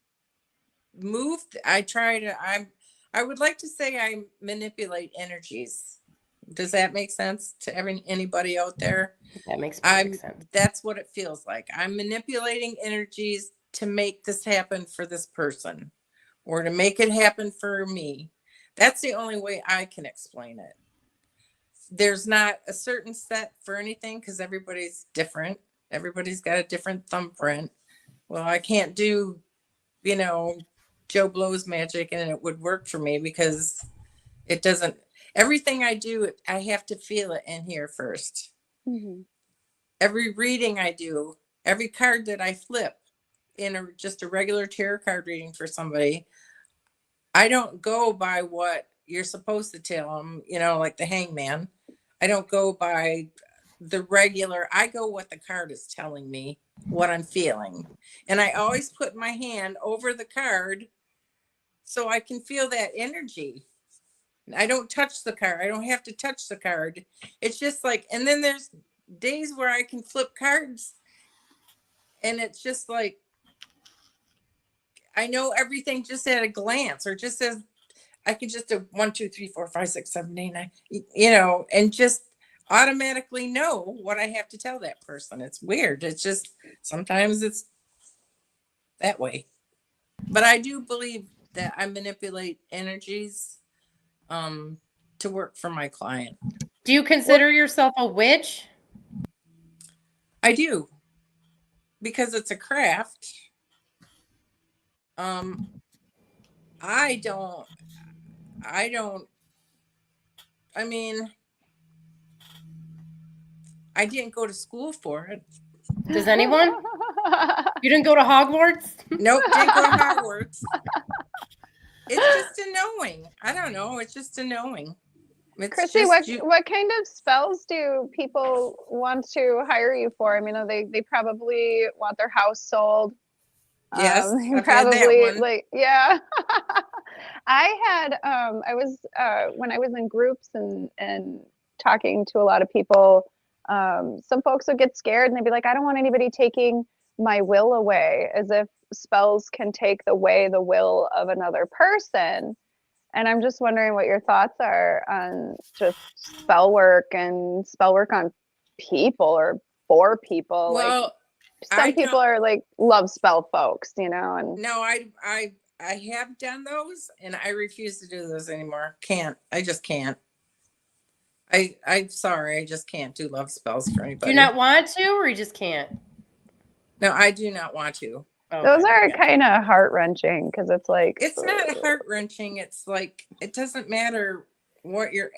I would like to say I manipulate energies. Does that make sense to anybody out there? That makes perfect sense. That's what it feels like. I'm manipulating energies to make this happen for this person, or to make it happen for me. That's the only way I can explain it. There's not a certain set for anything because everybody's different. Everybody's got a different thumbprint. Well, I can't do, Joe Blow's magic and it would work for me because it doesn't. Everything I do, I have to feel it in here first. Mm-hmm. Every reading I do, every card that I flip in just a regular tarot card reading for somebody, I don't go by what you're supposed to tell them, like the hangman. I don't go by the regular. I go what the card is telling me, what I'm feeling. And I always put my hand over the card so I can feel that energy. I don't touch the card. I don't have to touch the card. It's just like, and then there's days where I can flip cards and it's just like, I know everything just at a glance, or just as I can just do 1, 2, 3, 4, 5, 6, 7, 8, 9, and just automatically know what I have to tell that person. It's weird. It's just sometimes it's that way. But I do believe that I manipulate energies to work for my client. Do you consider yourself a witch? I do, because it's a craft. I don't, I mean, I didn't go to school for it. Does anyone? You didn't go to Hogwarts? Nope, didn't go to Hogwarts. It's just a knowing. I don't know. It's just a knowing. It's Chrissy, just what kind of spells do people want to hire you for? I mean, they probably want their house sold. Yes, they I've had that probably one. like, yeah. I had I was when I was in groups and talking to a lot of people, some folks would get scared and they'd be like, I don't want anybody taking my will away, as if spells can take away the will of another person. And I'm just wondering what your thoughts are on just spell work and spell work on people or for people. Well, like some people are like love spell folks, you know. And no, I have done those, and I refuse to do those anymore. Can't. I just can't. I'm sorry. I just can't do love spells for anybody. Do you not want to, or you just can't? No, I do not want to. Okay. those are kind of heart-wrenching, because it's like, It's not heart-wrenching. It's like, it doesn't matter what you're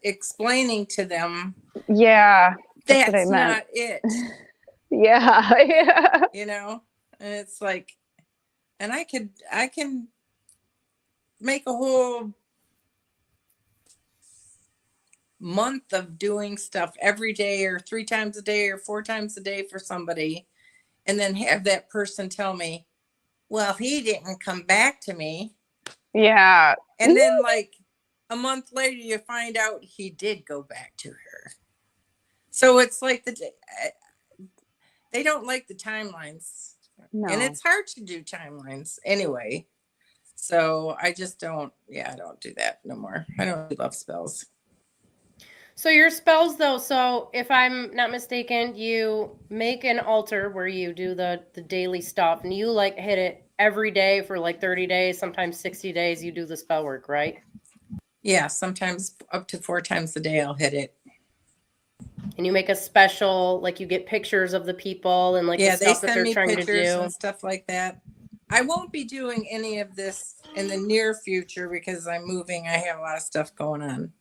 explaining to them. yeah, that's what I That's meant. not it. Yeah. Yeah. You know? And it's like, and I can make a whole month of doing stuff every day, or 3 times a day, or 4 times a day for somebody, and then have that person tell me, well, he didn't come back to me. Yeah. And then like a month later, you find out he did go back to her. So it's like they don't like the timelines. No. And it's hard to do timelines anyway. So I just don't, I don't do that no more. I don't do love spells. So your spells, though, so if I'm not mistaken, you make an altar where you do the daily stuff, and you like hit it every day for like 30 days, sometimes 60 days, you do the spell work, right? Yeah, sometimes up to 4 times a day I'll hit it. And you make a special, like you get pictures of the people and like the They stuff that send they're me trying to pictures do. and stuff like that. I won't be doing any of this in the near future because I'm moving. I have a lot of stuff going on,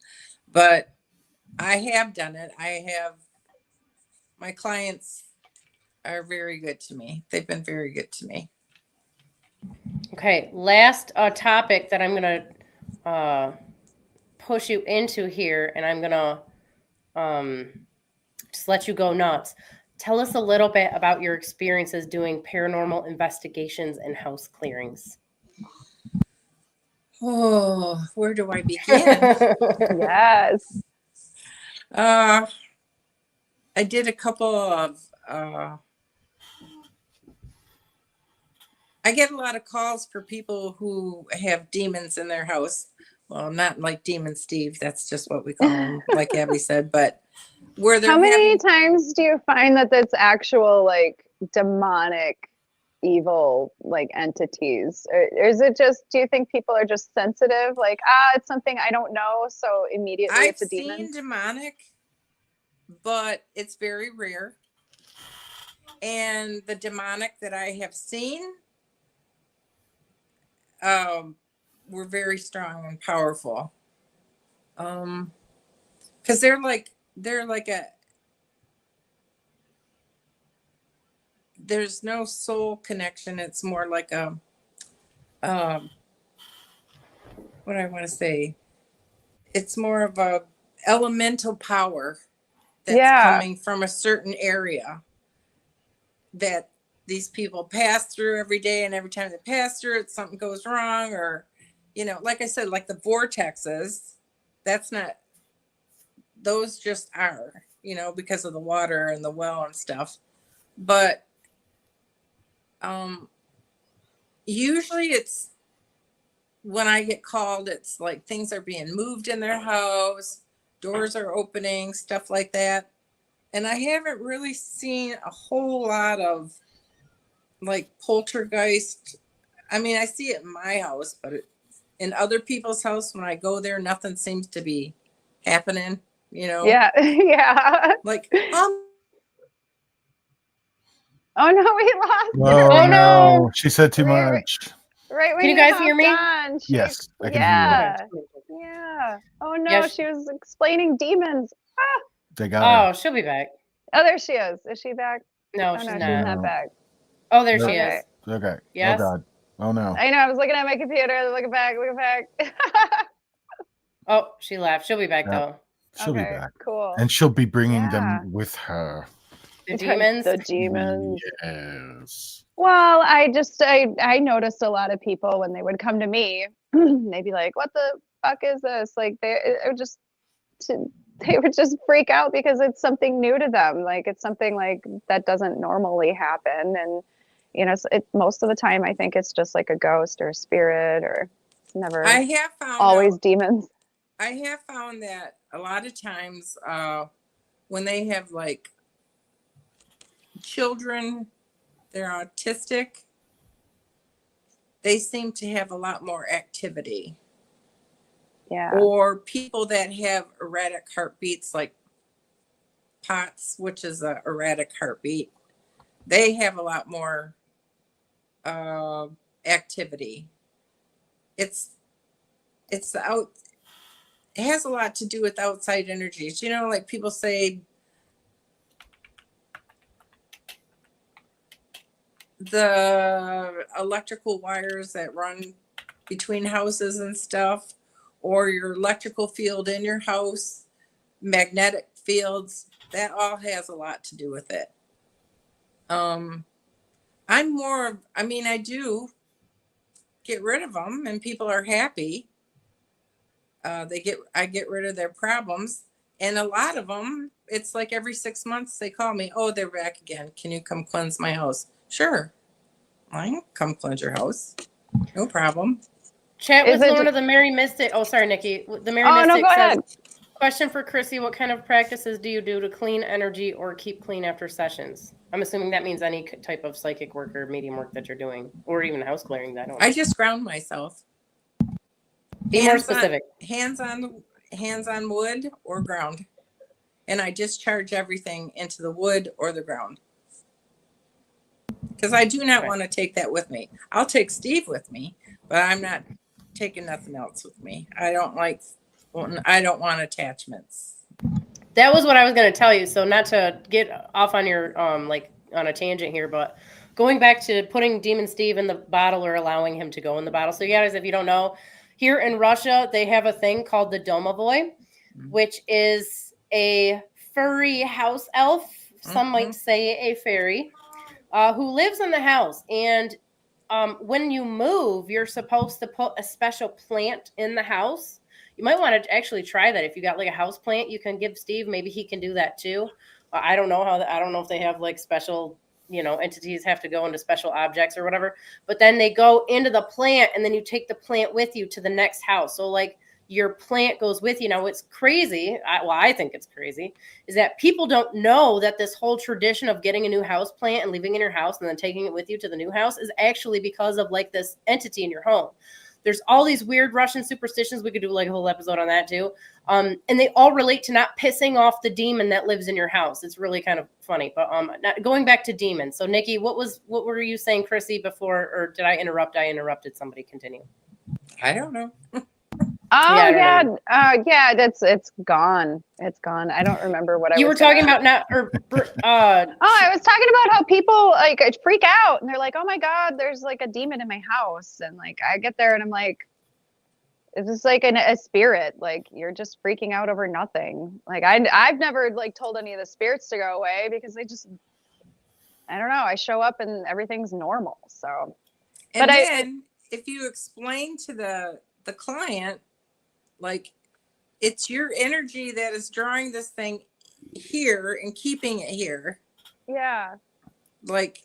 but I have done it. My clients are very good to me. They've been very good to me. Okay, last topic that I'm going to push you into here, and I'm going to just let you go nuts. Tell us a little bit about your experiences doing paranormal investigations and house clearings. Oh, where do I begin? Yes. I did a couple of, I get a lot of calls for people who have demons in their house. Well, not like Demon Steve. That's just what we call him, like Abby said. But where they're How many times do you find that it's actual like demonic, evil like entities, or is it just? Do you think people are just sensitive? Like, it's something I don't know, so immediately I've it's a demon. seen demonic, but it's very rare. And the demonic that I have seen, were very strong and powerful. Because they're like there's no soul connection. It's more like a, what I want to say. It's more of a elemental power that's coming from a certain area that these people pass through every day, and every time they pass through it, something goes wrong, or, like I said, like the vortexes, that's not, those just are, because of the water and the well and stuff. But usually it's, when I get called, it's like things are being moved in their house, doors are opening, stuff like that. And I haven't really seen a whole lot of like poltergeist. I mean, I see it in my house, but in other people's house, when I go there, nothing seems to be happening, you know? Yeah. Yeah. Like, Oh no, we lost Oh, her. Oh, no. no. She said too Right, right. much. Right when Can you guys hear hopped me? on, Yes, I can yeah. hear Yeah. Oh no, Yeah, she was explaining demons. Ah. you. They got her. Oh, she'll be back. Oh, there she is. Is she back? No, Oh she's no, not. she's No. not back. Oh, there she Okay. is. Okay. Yes? Oh, God. Oh, no. I know. I was looking at my computer. Looking back. Looking back. Oh, she left. She'll be back, Yeah. though. She'll be Okay, back. cool. And she'll be bringing Yeah. them with her. The demons. The demons. Yes. Well, I noticed a lot of people when they would come to me, they'd be like, "What the fuck is this?" Like they would just freak out because it's something new to them. Like it's something like that doesn't normally happen, and you know, most of the time I think it's just like a ghost or a spirit, or it's never I have found always out, demons. I have found that a lot of times when they have like children, they're autistic, they seem to have a lot more activity. Yeah. Or people that have erratic heartbeats, like POTS, which is a erratic heartbeat, they have a lot more activity. It has a lot to do with outside energies. You know, like people say the electrical wires that run between houses and stuff, or your electrical field in your house, magnetic fields, that all has a lot to do with it. I do get rid of them and people are happy. I get rid of their problems. And a lot of them, it's like every 6 months they call me, oh, they're back again. Can you come cleanse my house? Sure. I can come cleanse your house. No problem. Chat Is with it Lorna, just- the Merry Mystic. Oh, sorry, Nikki. The Merry Oh no, Mystic go says, ahead. question for Chrissy, what kind of practices do you do to clean energy or keep clean after sessions? I'm assuming that means any type of psychic work or medium work that you're doing, or even house clearing. I don't know. I just ground myself. Be more specific. Hands on wood or ground. And I discharge everything into the wood or the ground. Because I do not Okay. want to take that with me. I'll take Steve with me, but I'm not taking nothing else with me. I don't want attachments. That was what I was going to tell you. So not to get off on your like on a tangent here, but going back to putting Demon Steve in the bottle or allowing him to go in the bottle. So you guys, if you don't know, here in Russia they have a thing called the domovoy, which is a furry house elf. Some might say a fairy, who lives in the house. And when you move, you're supposed to put a special plant in the house. You might want to actually try that. If you got like a house plant, you can give Steve. Maybe he can do that too. I don't know I don't know if they have like special, entities have to go into special objects or whatever. But then they go into the plant, and then you take the plant with you to the next house. So like your plant goes with you. Now what's crazy, I think it's crazy, is that people don't know that this whole tradition of getting a new house plant and leaving in your house and then taking it with you to the new house is actually because of like this entity in your home. There's all these weird Russian superstitions. We could do like a whole episode on that too. And they all relate to not pissing off the demon that lives in your house. It's really kind of funny. But going back to demons. So Nikki, what were you saying, Chrissy, before, or did I interrupt? I interrupted. Somebody continue. I don't know. Oh Yeah, yeah, it's gone. It's gone. I don't remember what You I were was talking gonna- about not, or I was talking about how people like freak out and they're like, "Oh my God, there's like a demon in my house," and like I get there and I'm like, "Is this like a spirit? Like you're just freaking out over nothing." Like I've never like told any of the spirits to go away because they just, I don't know. I show up and everything's normal. So, And then if you explain to the client, like, it's your energy that is drawing this thing here and keeping it here. yeah. Like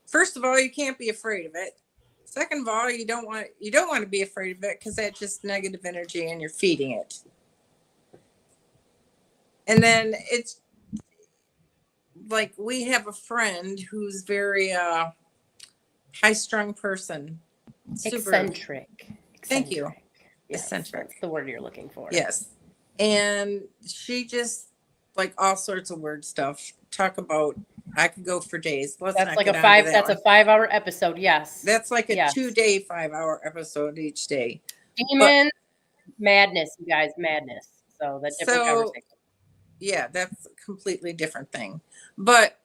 first of all, you can't be afraid of it. Second of all, you don't want to be afraid of it because that's just negative energy and you're feeding it. And then it's like we have a friend who's very high-strung person. Super- Eccentric. Thank you. Eccentric. Yes, Eccentric. that's the word you're looking for. Yes. And she just like all sorts of weird stuff. Talk about, I could go for days. Let's That's not like get a onto five. that That's one. a 5-hour episode. Yes. That's like a Yes. 2-day, 5-hour episode each day. Demon madness, you guys, madness. So that's different So- conversation. Yeah, that's a completely different thing. But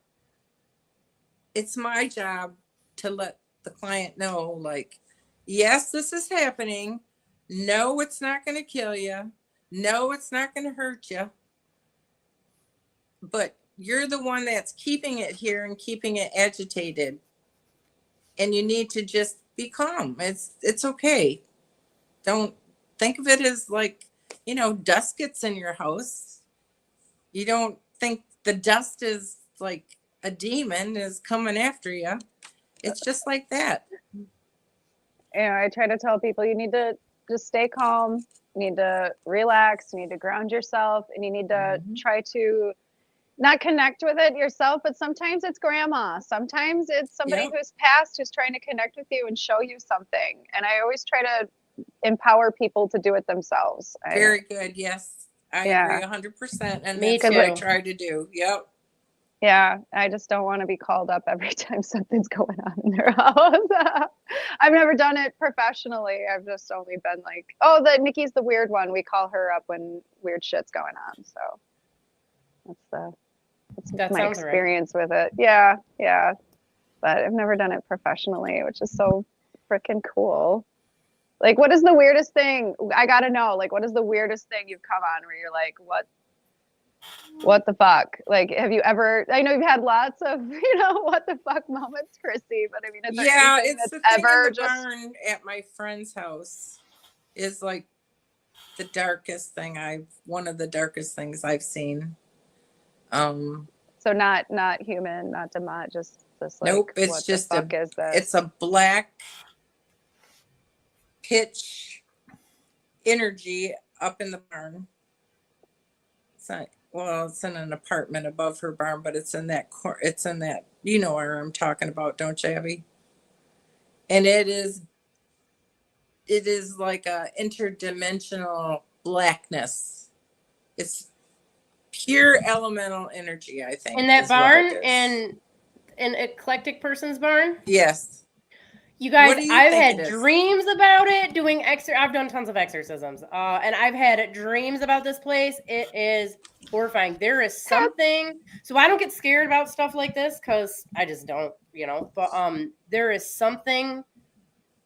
it's my job to let the client know, like, yes, this is happening. No, it's not going to kill you. No, it's not going to hurt you. But you're the one that's keeping it here and keeping it agitated. And you need to just be calm. It's okay. Don't think of it as like, you know, dust gets in your house. You don't think the dust is like a demon is coming after you. It's just like that. You know, I try to tell people you need to just stay calm, you need to relax, you need to ground yourself, and you need to try to not connect with it yourself, but sometimes it's grandma. Sometimes it's somebody Yep. who's passed who's trying to connect with you and show you something. And I always try to empower people to do it themselves. Very good. Yes. I Yeah. agree 100%. And Me that's what I too. try to do. Yep. Yeah, I just don't want to be called up every time something's going on in their house. I've never done it professionally. I've just only been like, oh, Nikki's the weird one. We call her up when weird shit's going on. So that's That my sounds right. experience with it. Yeah, yeah. But I've never done it professionally, which is so freaking cool. Like, what is the weirdest thing? I gotta know. Like, what is the weirdest thing you've come on where you're like, what the fuck? Like, have you ever, I know you've had lots of, you know, what the fuck moments, Chrissy, but I mean, is there Yeah, anything it's that's the thing ever in the just, barn at my friend's house is like the darkest thing one of the darkest things I've seen. so not human, not demonic, just like, Nope, it's what just the fuck is this? it's a black pitch energy up in the barn. It's not, well, it's in an apartment above her barn, but it's in that you know where I'm talking about, don't you, Abby? And it is like a interdimensional blackness. It's pure elemental energy, I think. In that is what barn, it is. in an eclectic person's barn, Yes. you guys, What do you I've think had it is? dreams about it. I've done tons of exorcisms, and I've had dreams about this place. It is horrifying. There is something. So I don't get scared about stuff like this because I just don't, you know. But there is something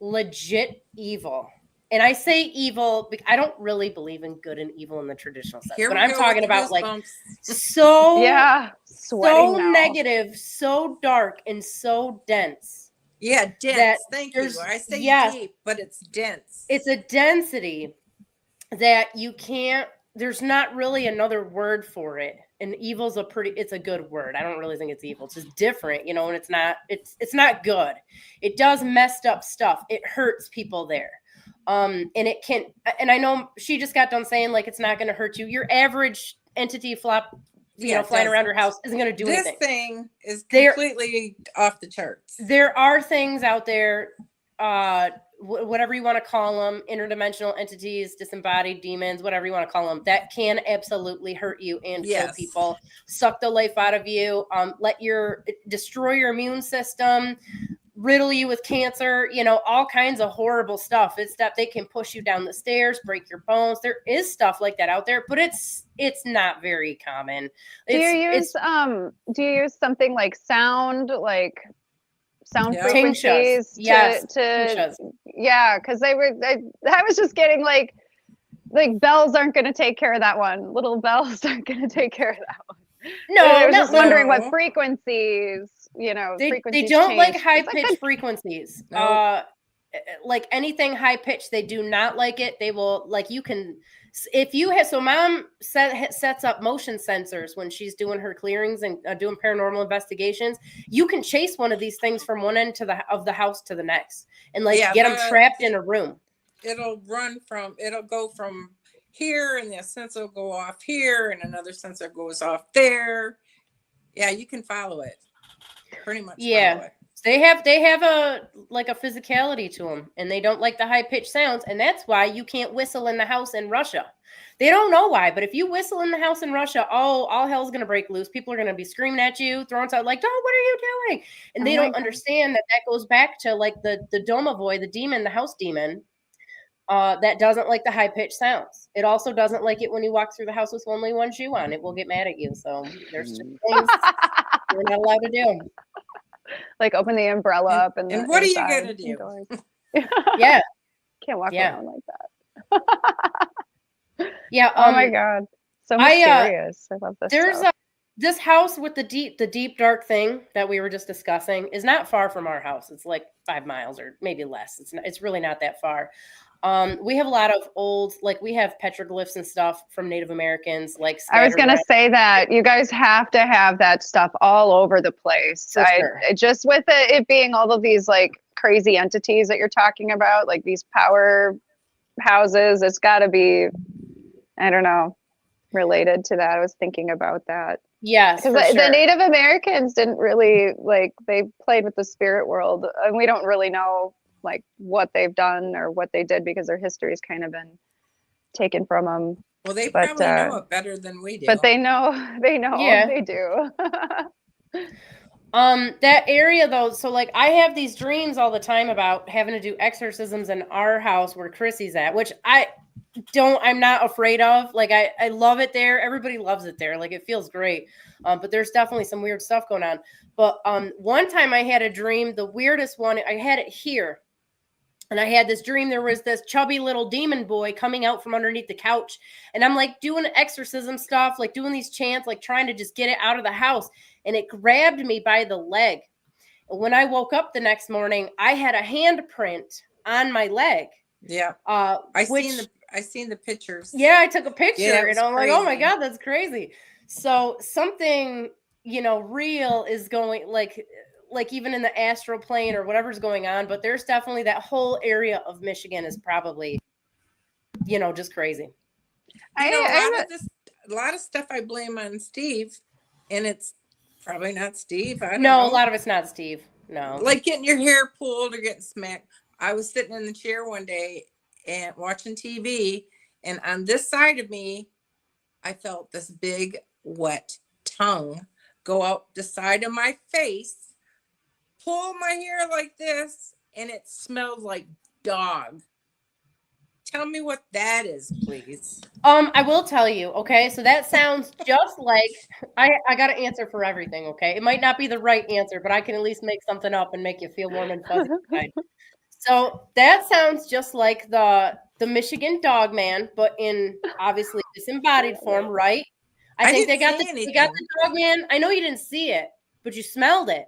legit evil. And I say evil because I don't really believe in good and evil in the traditional sense. Here But we I'm go talking with the about like goosebumps. so yeah, sweating so now. negative, so dark, and so dense. Yeah, dense. that Thank you. there's- I say yes. deep, but it's dense. It's a density that you can't, there's not really another word for it. And evil's it's a good word. I don't really think it's evil. It's just different, you know, and it's not good. It does messed up stuff. It hurts people there. And it can, and I know she just got done saying like it's not going to hurt you. Your average entity flying around your house isn't going to do this anything. thing is There- completely off the charts. There are things out there, whatever you want to call them, interdimensional entities, disembodied demons, whatever you want to call them, that can absolutely hurt you and kill Yes. people, suck the life out of you, destroy your immune system, riddle you with cancer, you know, all kinds of horrible stuff. It's that they can push you down the stairs, break your bones. There is stuff like that out there, but it's not very common. Do you use something like sound Yeah. frequencies Yes, to Tinshas. yeah, because I was just getting like bells aren't going to take care of that one. Little bells aren't going to take care of that one. No, I was not just wondering no. what frequencies, you know, They frequencies don't like change. high It's pitched good- frequencies. No. Like anything high pitched, they do not like it. They will like you can if you have. So mom sets up motion sensors when she's doing her clearings and doing paranormal investigations. You can chase one of these things from one end of the house to the next, and like Yeah, get them trapped in a room. It'll go from here, and the sensor will go off here, and another sensor goes off there. Yeah, you can follow it. Pretty much follow it. They have a like a physicality to them, and they don't like the high pitched sounds, and that's why you can't whistle in the house in Russia. They don't know why, but if you whistle in the house in Russia, all hell's gonna break loose. People are gonna be screaming at you, throwing stuff like, "Oh, what are you doing?" And they don't understand that goes back to like the domovoy, the demon, the house demon, that doesn't like the high pitched sounds. It also doesn't like it when you walk through the house with only one shoe on. It will get mad at you. So there's certain things you're not allowed to do. Like open the umbrella up and what are you gonna do? Yeah, can't walk around like that. Yeah. Oh my god, so mysterious. I love this. There's this house with the deep dark thing that we were just discussing is not far from our house. It's like 5 miles or maybe less. It's really not that far. We have a lot of old, like we have petroglyphs and stuff from Native Americans. Like I was gonna say that you guys have to have that stuff all over the place. Just with it being all of these like crazy entities that you're talking about, like these power houses, it's got to be, I don't know, related to that. I was thinking about that. Yes, because the Native Americans didn't really like, they played with the spirit world, and we don't really know like what they've done or what they did because their history's kind of been taken from them. Well, they probably know it better than we do. But they know, Yeah. they do. That area though, so like I have these dreams all the time about having to do exorcisms in our house where Chrissy's at, which I'm not afraid of. Like I love it there. Everybody loves it there. Like it feels great. But there's definitely some weird stuff going on. But one time I had a dream, the weirdest one, I had it here. And I had this dream, there was this chubby little demon boy coming out from underneath the couch. And I'm like doing exorcism stuff, like doing these chants, like trying to just get it out of the house. And it grabbed me by the leg. When I woke up the next morning, I had a handprint on my leg. Yeah. I seen the pictures. Yeah, I took a picture and I'm crazy. like, oh my God, that's crazy. So something, real is going like even in the astral plane or whatever's going on, but there's definitely that whole area of Michigan is probably, just crazy. A lot of stuff I blame on Steve, and it's probably not Steve. I don't know. A lot of it's not Steve. No. Like getting your hair pulled or getting smacked. I was sitting in the chair one day and watching TV, and on this side of me, I felt this big wet tongue go out the side of my face, pull my hair like this, and it smelled like dog. Tell me what that is, please. I will tell you, okay? So that sounds just like I got an answer for everything, okay? It might not be the right answer, but I can at least make something up and make you feel warm and fuzzy inside. So that sounds just like the Michigan dog man, but in obviously disembodied form, right? I think they got the dog man. I know you didn't see it, but you smelled it.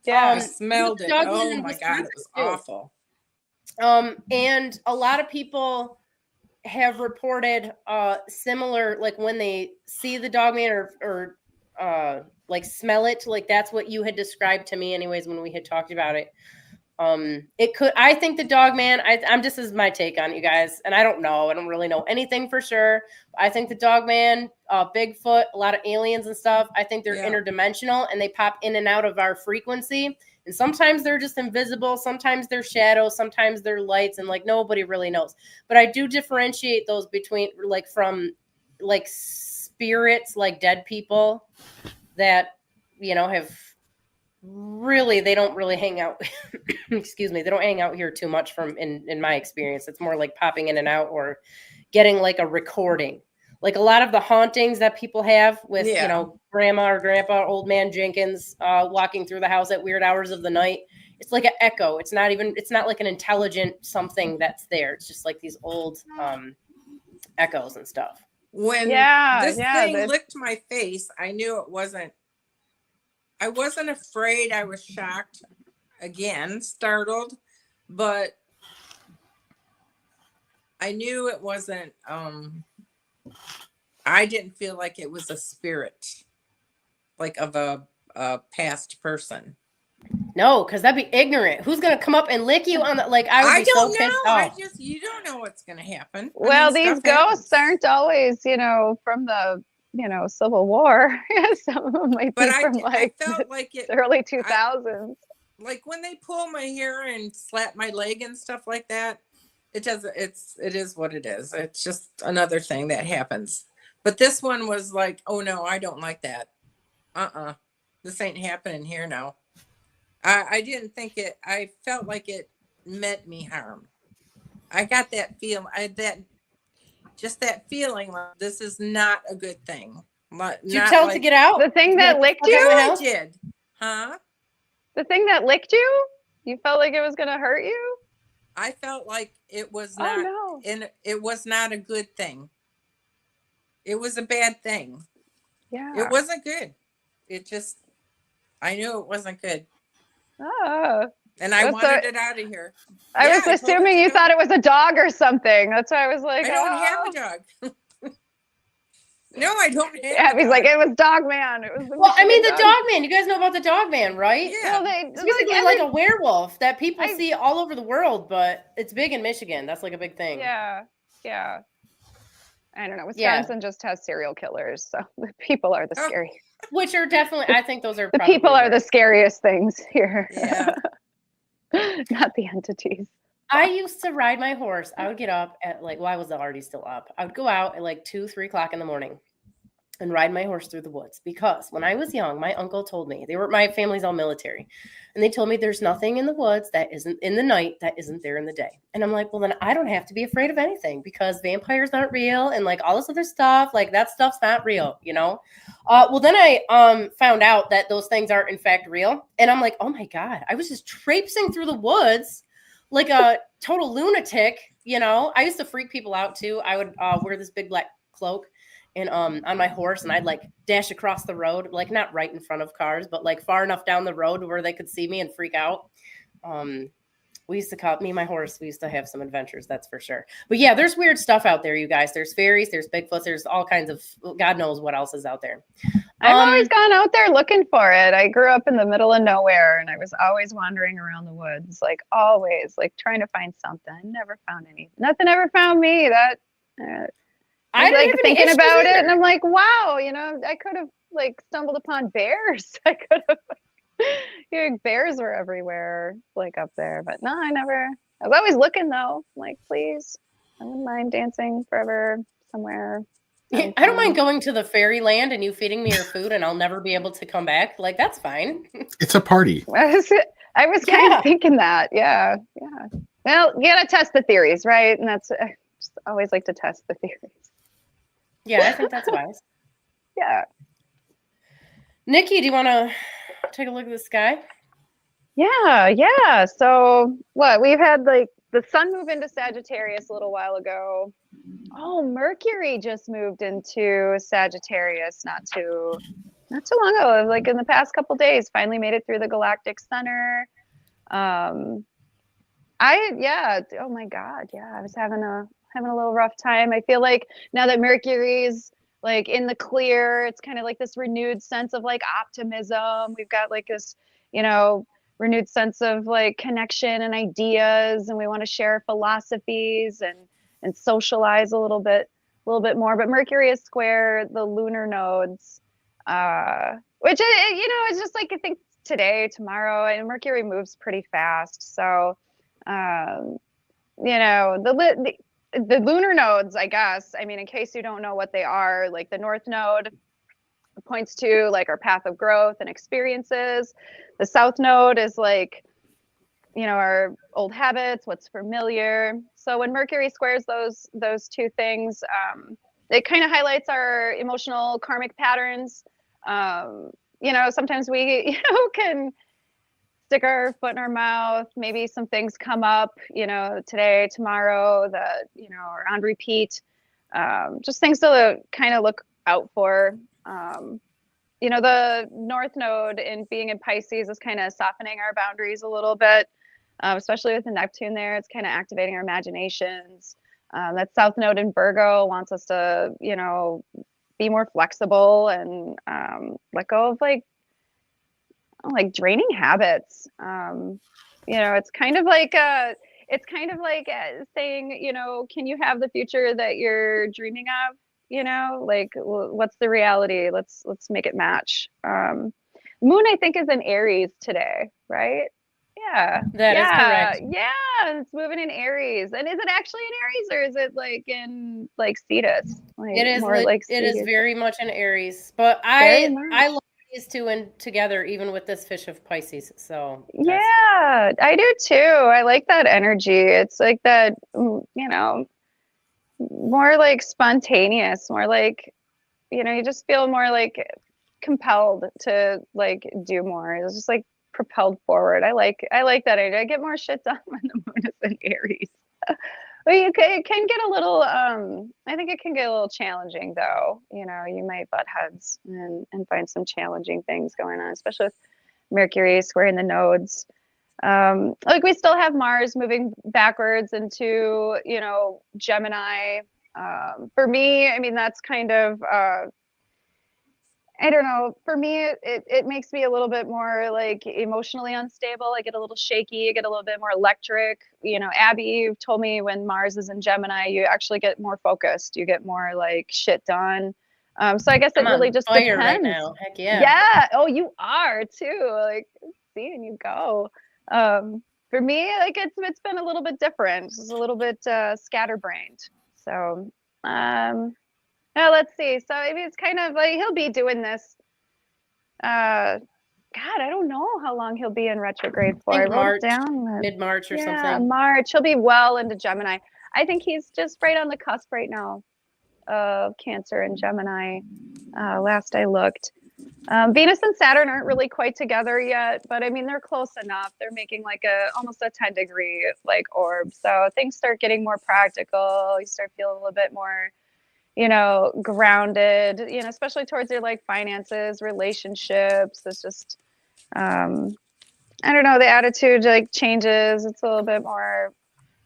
Yeah, I smelled it. Oh my God, it was awful. And a lot of people have reported similar, like when they see the dog man or like smell it, like that's what you had described to me anyways when we had talked about it. I think the dog man, I'm just as my take on it, you guys, and I don't really know anything for sure. I think the dog man, Bigfoot, a lot of aliens and stuff, I think they're interdimensional and they pop in and out of our frequency. And sometimes they're just invisible. Sometimes they're shadows. Sometimes they're lights, and like nobody really knows. But I do differentiate those between from spirits, like dead people that, have really, they don't really hang out. Excuse me. They don't hang out here too much in my experience. It's more like popping in and out or getting like a recording. Like a lot of the hauntings that people have with, grandma or grandpa, old man Jenkins, walking through the house at weird hours of the night. It's like an echo. It's not like an intelligent something that's there. It's just like these old echoes and stuff. When this thing licked my face, I knew it wasn't. I wasn't afraid. I was shocked, again, startled, but I knew it wasn't. I didn't feel like it was a spirit, like of a past person. No, because that'd be ignorant. Who's gonna come up and lick you on the like? I would I be so don't pissed know. off. You don't know what's going to happen. Well, these stuff ghosts happens. aren't always, from the, Civil War. Some of them might But be from I like felt like it, the early 2000s. like when they pull my hair and slap my leg and stuff like that, it doesn't, it is what it is. It's just another thing that happens. But this one was like, oh no, I don't like that. This ain't happening here now. I didn't think it, I felt like it meant me harm. I got that feel, that feeling like this is not a good thing. Did you tell it to get out? The thing that licked "Fuck out of my you? I house?" did. Huh? The thing that licked you? You felt like it was going to hurt you? I felt like it was Oh, not, no. and it was not a good thing. It was a bad thing. Yeah. It wasn't good. It just, I knew it wasn't good. Oh. And I That's wanted it out of here. I Yeah, was I told assuming it you to thought go. it was a dog or something. That's why I was like, I don't have a dog. No, I don't have a Abby's dog. like, it was Dog Man. It was the Well, I mean, the Michigan dog man. You guys know about the dog man, right? Yeah. Well, It's basically like a werewolf that people I- see all over the world, but it's big in Michigan. That's like a big thing. Yeah. I don't know. Yeah. Wisconsin just has serial killers, so the people are the Oh. scary. Which are definitely, I think those are The probably people are the worse. scariest things here. Yeah. Not the entities. I used to ride my horse. I would get up at like, well, I was already still up. I would go out at like 2, 3 o'clock in the morning and ride my horse through the woods because when I was young, my uncle told me, my family's all military, and they told me there's nothing in the woods that isn't in the night that isn't there in the day. And I'm like, well, then I don't have to be afraid of anything because vampires aren't real and like all this other stuff, like that stuff's not real, Well, then I found out that those things aren't in fact real, and I'm like, oh my god, I was just traipsing through the woods like a total lunatic. I used to freak people out too. I would wear this big black cloak and on my horse, and I'd like dash across the road, like not right in front of cars, but like far enough down the road where they could see me and freak out. We used to call me and my horse. We used to have some adventures, that's for sure. But yeah, there's weird stuff out there, you guys. There's fairies, there's Bigfoots, there's all kinds of God knows what else is out there. I've always gone out there looking for it. I grew up in the middle of nowhere, and I was always wandering around the woods, like always, like trying to find something. Never found anything. Nothing ever found me. That I was like thinking about it, and I'm like, wow, I could have like stumbled upon bears. I could have. Bears were everywhere, like up there, but no, I never. I was always looking though, like, please, I wouldn't mind dancing forever somewhere. I don't mind going to the fairyland and you feeding me your food, and I'll never be able to come back. Like that's fine. It's a party. I was kind of thinking that, yeah. Well, you gotta test the theories, right? And that's I just always like to test the theories. Yeah, I think that's wise. Yeah. Nikki, do you want to take a look at the sky? Yeah. So what we've had, like the sun move into Sagittarius a little while ago. Oh, Mercury just moved into Sagittarius not too long ago, like in the past couple days. Finally made it through the galactic center. Oh my God, yeah, I was having a little rough time. I feel like now that Mercury's like in the clear, it's kind of like this renewed sense of like optimism. We've got like this, renewed sense of like connection and ideas, and we want to share philosophies and socialize a little bit more. But Mercury is square the lunar nodes, which it's just like I think today, tomorrow, and Mercury moves pretty fast. So, the lunar nodes, I guess. I mean, in case you don't know what they are, like the North Node points to like our path of growth and experiences. The South Node is like, our old habits, what's familiar. So when Mercury squares those two things, it kind of highlights our emotional karmic patterns. Sometimes we, can stick our foot in our mouth. Maybe some things come up, today, tomorrow, that, are on repeat. Just things to kind of look out for. The North Node in being in Pisces is kind of softening our boundaries a little bit, especially with the Neptune there. It's kind of activating our imaginations. That South Node in Virgo wants us to, be more flexible and let go of like, like draining habits. It's kind of like saying, can you have the future that you're dreaming of? Like what's the reality? Let's make it match. Moon, I think, is in Aries today, right? Yeah. That is correct. Yeah, it's moving in Aries. And is it actually in Aries, or is it like in like Cetus? Like It is more like it is Cetus. very much an Aries, but Very I much. love these two in together, even with this fish of Pisces. So Yeah, I do too. I like that energy. It's like that, more like spontaneous, more like, you just feel more like compelled to like do more. It's just like propelled forward. I like that energy. I get more shit done when the moon is in Aries. But it can get a little I think it can get a little challenging though. You might butt heads and find some challenging things going on, especially with Mercury squaring the nodes. Like we still have Mars moving backwards into, Gemini. For me, I mean, that's kind of I don't know. For me, it makes me a little bit more like emotionally unstable. I get a little shaky. I get a little bit more electric. Abby told me when Mars is in Gemini, you actually get more focused. You get more like shit done. So I guess it I'm really on just fire depends. right now. Heck yeah. Yeah. Oh, you are too. Like seeing you go. For me, like it's been a little bit different. It's a little bit scatterbrained. So now let's see. So maybe it's kind of like he'll be doing this. God, I don't know how long he'll be in retrograde for. I I think wrote March, it down. mid-March or Yeah, something. March. He'll be well into Gemini. I think he's just right on the cusp right now of Cancer and Gemini. Last I looked. Venus and Saturn aren't really quite together yet, but I mean they're close enough. They're making like almost a 10-degree like orb. So things start getting more practical. You start feeling a little bit more grounded, especially towards your like finances, relationships. It's just, I don't know, the attitude like changes. It's a little bit more,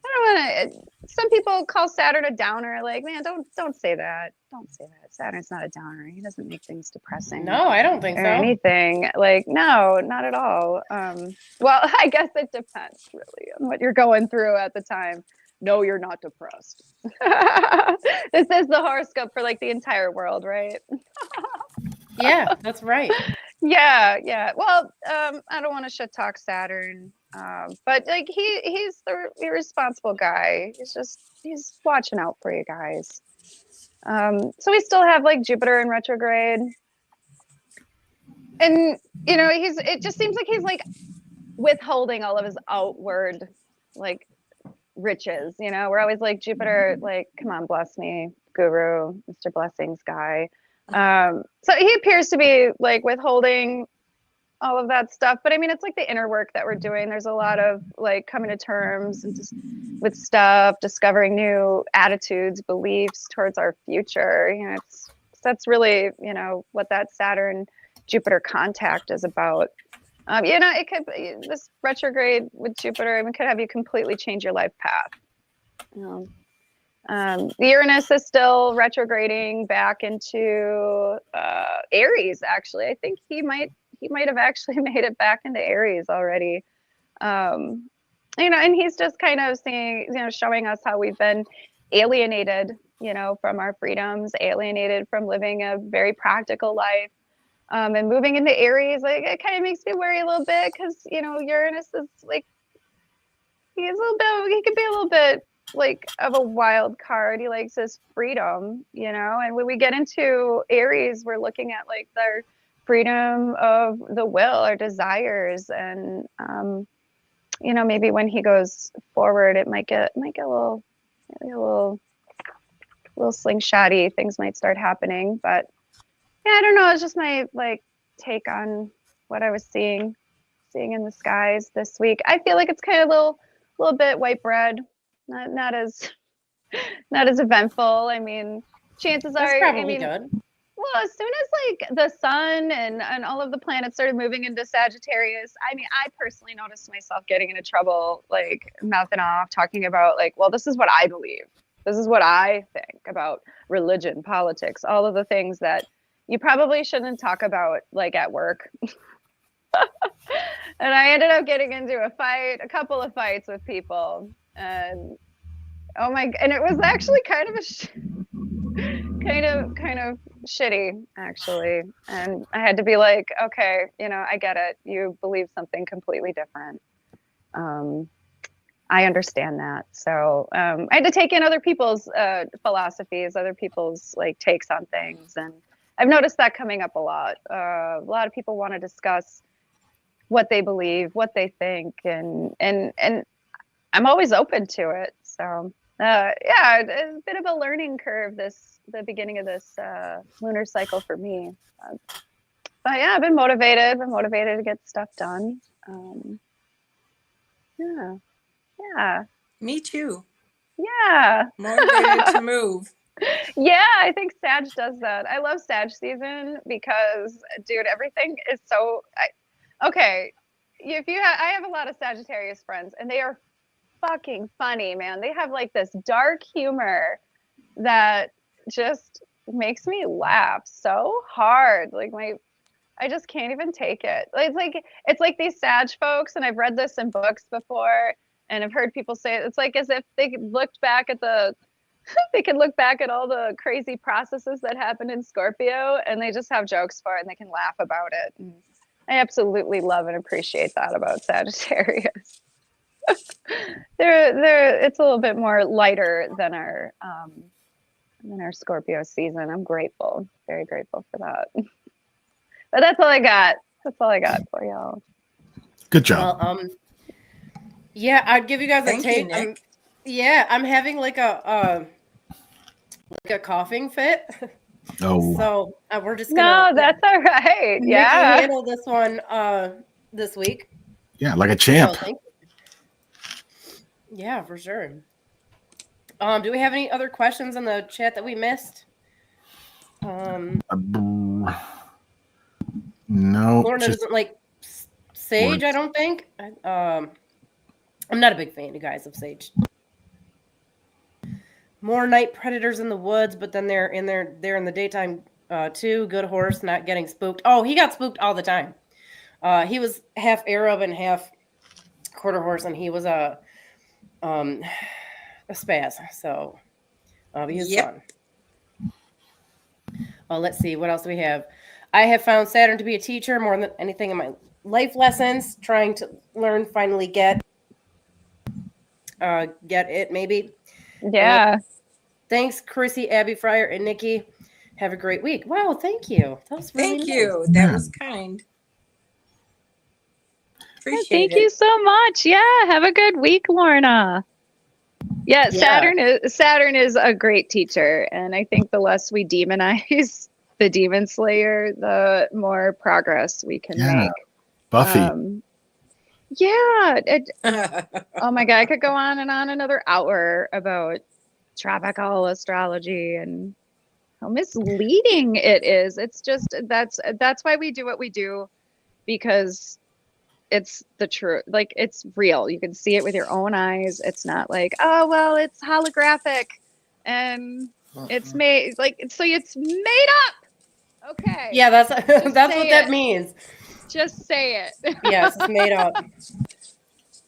I don't want to, some people call Saturn a downer. Like, man, don't say that. Don't say that. Saturn's not a downer. He doesn't make things depressing. No, I don't think or so. anything. Like, no, not at all. Well, I guess it depends really on what you're going through at the time. No, you're not depressed. This is the horoscope for like the entire world, right? Yeah, that's right. Yeah. Well, I don't want to shit talk Saturn, but like he's the irresponsible guy. He's watching out for you guys. So we still have like Jupiter in retrograde, and it just seems like he's like withholding all of his outward like riches. We're always like, Jupiter, like, come on, bless me, guru, Mr. Blessings guy. So he appears to be like withholding all of that stuff, but I mean it's like the inner work that we're doing. There's a lot of like coming to terms and just with stuff, discovering new attitudes, beliefs towards our future. That's really what that Saturn Jupiter contact is about. It could be this retrograde with Jupiter. I mean, could have you completely change your life path. The Uranus is still retrograding back into Aries. Actually, I think he might have actually made it back into Aries already. And he's just kind of showing us how we've been alienated, from our freedoms, alienated from living a very practical life. And moving into Aries, like it kind of makes me worry a little bit because Uranus is like he could be a little bit like of a wild card. He likes his freedom, and when we get into Aries, we're looking at like their freedom of the will, our desires, and maybe when he goes forward, it might get a little slingshotty. Things might start happening, but. Yeah, I don't know. It's just my like take on what I was seeing in the skies this week. I feel like it's kind of a little bit white bread, not as eventful. I mean, chances That's are, probably good. Well, as soon as like the sun and all of the planets started moving into Sagittarius, I mean, I personally noticed myself getting into trouble, like mouthing off, talking about like, well, this is what I believe. This is what I think about religion, politics, all of the things that you probably shouldn't talk about like at work. And I ended up getting into a couple of fights with people, and and it was actually kind of kind of shitty, actually. And I had to be like, okay, I get it. You believe something completely different. I understand that. So I had to take in other people's philosophies, other people's takes on things, and I've noticed that coming up a lot. A lot of people want to discuss what they believe, what they think, and I'm always open to it. So yeah, it's a bit of a learning curve, the beginning of this lunar cycle for me. But yeah, I've been motivated to get stuff done. Yeah. Me too. Yeah. Motivated to move. Yeah, I think Sag does that. I love Sag season because, dude, everything is so. Okay, I have a lot of Sagittarius friends, and they are fucking funny, man. They have this dark humor that just makes me laugh so hard. I just can't even take it. It's like these Sag folks, and I've read this in books before, and I've heard people say it's like as if they looked back at they can look back at all the crazy processes that happened in Scorpio, and they just have jokes for it, and they can laugh about it. And I absolutely love and appreciate that about Sagittarius. It's a little bit more lighter than our Scorpio season. I'm grateful, very grateful for that. But that's all I got. That's all I got for y'all. Good job. Well, yeah, I'd give you guys Thank a you, take. Nick. I'm having a coughing fit. Oh, So we're just No, gonna. that's all right. Nikki Yeah. handle this one this week. yeah, like a So champ. thank you. Yeah, for sure. Do we have any other questions in the chat that we missed? No, Lorna just doesn't like sage. Words. I don't think. I'm not a big fan, you guys, of sage. More night predators in the woods, but then they're in the daytime too. Good horse, not getting spooked. Oh, he got spooked all the time. He was half Arab and half quarter horse, and he was a spaz. So he was Yep. fun. Let's see, what else do we have? I have found Saturn to be a teacher more than anything in my life lessons. Trying to learn, finally get it, maybe. Yeah. Thanks, Chrissy, Abbey, FRIAR, and Nikki. Have a great week. Wow, thank you. That was really Thank nice. you. That was kind. Appreciate Thank it. you so much. Yeah, have a good week, Lorna. Yeah, Yeah. Saturn is a great teacher, and I think the less we demonize the demon slayer, the more progress we can Yeah. make. Buffy. Yeah. Oh my God, I could go on another hour about tropical astrology and how misleading it is. It's just that's why we do what we do, because it's the truth. Like, it's real. You can see it with your own eyes. It's not like, oh well, it's holographic and it's made so it's made up. Okay. Yeah, that's Just that's say what that it. means. Just say it. Yes, it's made up.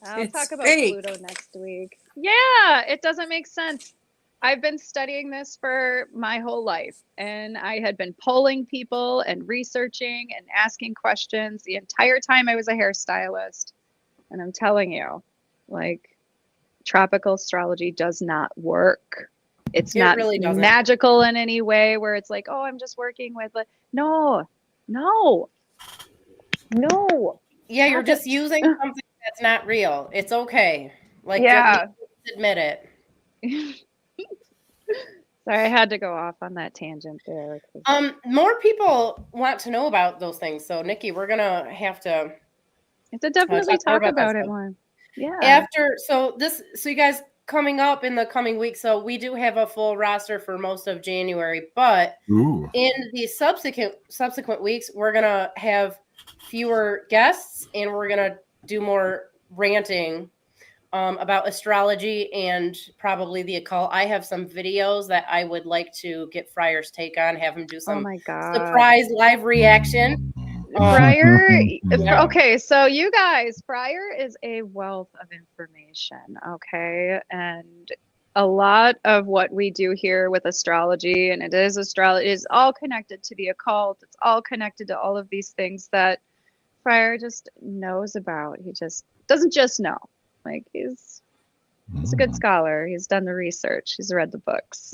I'll It's talk about fake. Pluto next week. Yeah, it doesn't make sense. I've been studying this for my whole life, and I had been polling people and researching and asking questions the entire time I was a hairstylist. And I'm telling you, like, tropical astrology does not work. It's It not really doesn't. magical in any way where it's like, oh, I'm just working with no. Yeah, you're just using something that's not real. It's okay. Like, Yeah. just admit it. Sorry, I had to go off on that tangent there. More people want to know about those things. So, Nikki, we're gonna have to definitely talk more talk about that about it stuff. more. Yeah. after. So you guys coming up in the coming weeks. So we do have a full roster for most of January, but Ooh. in the subsequent weeks, we're gonna have fewer guests, and we're gonna do more ranting about astrology and probably the occult. I have some videos that I would like to get FRIAR's take on, have him do Oh some my God. surprise live reaction. FRIAR. Yeah. Okay, so you guys, FRIAR is a wealth of information. Okay, and a lot of what we do here with astrology, and it is astrology, is all connected to the occult. It's all connected to all of these things that FRIAR just knows about. He just doesn't just know. Like he's a good scholar. He's done the research. He's read the books.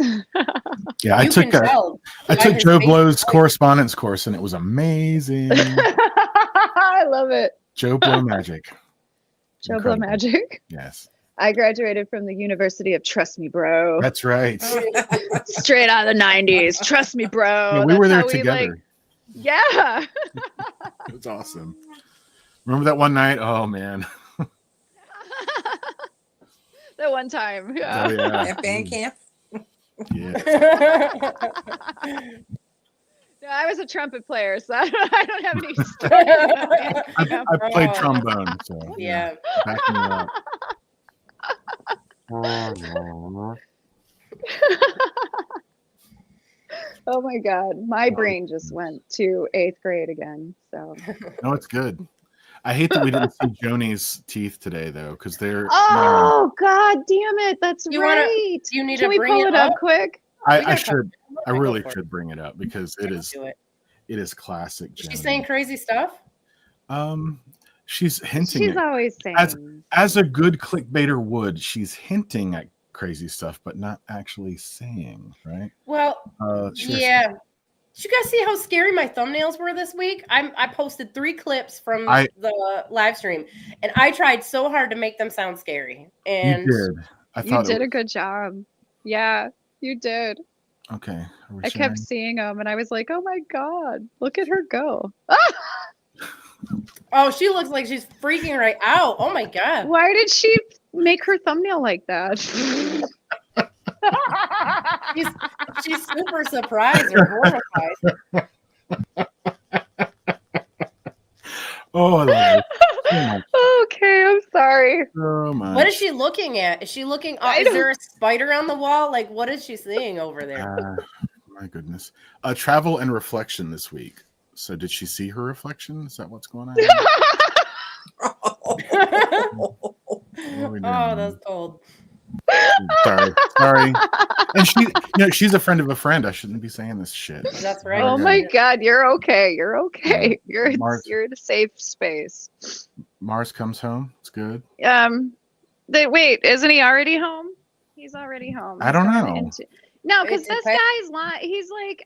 Yeah, I You took can tell I by took his Joe face, Blow's like- correspondence course, and it was amazing. I love it. Joe Blow Magic. Joe Blow Incredible. Magic. Yes, I graduated from the University of Trust Me, Bro. that's right. Straight out of the 90s. Trust me, bro. Yeah, we That's were there how together. Yeah. It was awesome. Remember that one night? Oh man. That one time. Yeah. Oh yeah. At band camp. Yeah. No, I was a trumpet player, so I don't have any stories. I played trombone, so Yeah. back me up. Oh my God. My brain just went to 8th grade again. So No, it's good. I hate that we didn't see Joni's teeth today, though, because they're. oh God damn it. That's You wanna- right. Do you need Can to we bring pull it it up up? quick? We I gotta should. I Go really for it. should bring it up because it is. Do it. It is classic. She's Joni. saying crazy stuff. She's hinting. She's at, always saying as a good clickbaiter would, she's hinting at crazy stuff, but not actually saying. Right. Well, Sure. yeah. Did you guys see how scary my thumbnails were this week? I posted 3 clips from the live stream, and I tried so hard to make them sound scary. And You did. I you thought did a good job. Yeah, you did. Okay. I kept seeing them and I was like, oh my God, look at her go. oh, she looks like she's freaking right out. Oh my God. Why did she make her thumbnail like that? She's super surprised or horrified. Oh, I love it. So much. Okay, I'm sorry. So much. What is she looking at? Is she looking? I Is don't- there a spider on the wall? Like, what is she seeing over there? My goodness. Travel and reflection this week. So did she see her reflection? Is that what's going on? What are we doing? Oh, that's cold. Sorry. And she's a friend of a friend. I shouldn't be saying this shit. That's right. Oh my God, you're okay. You're okay. Yeah. You're in a safe space. Mars comes home. It's good. Wait, isn't he already home? He's already home. I don't know. No, because It this depends. guy's lying. He's like,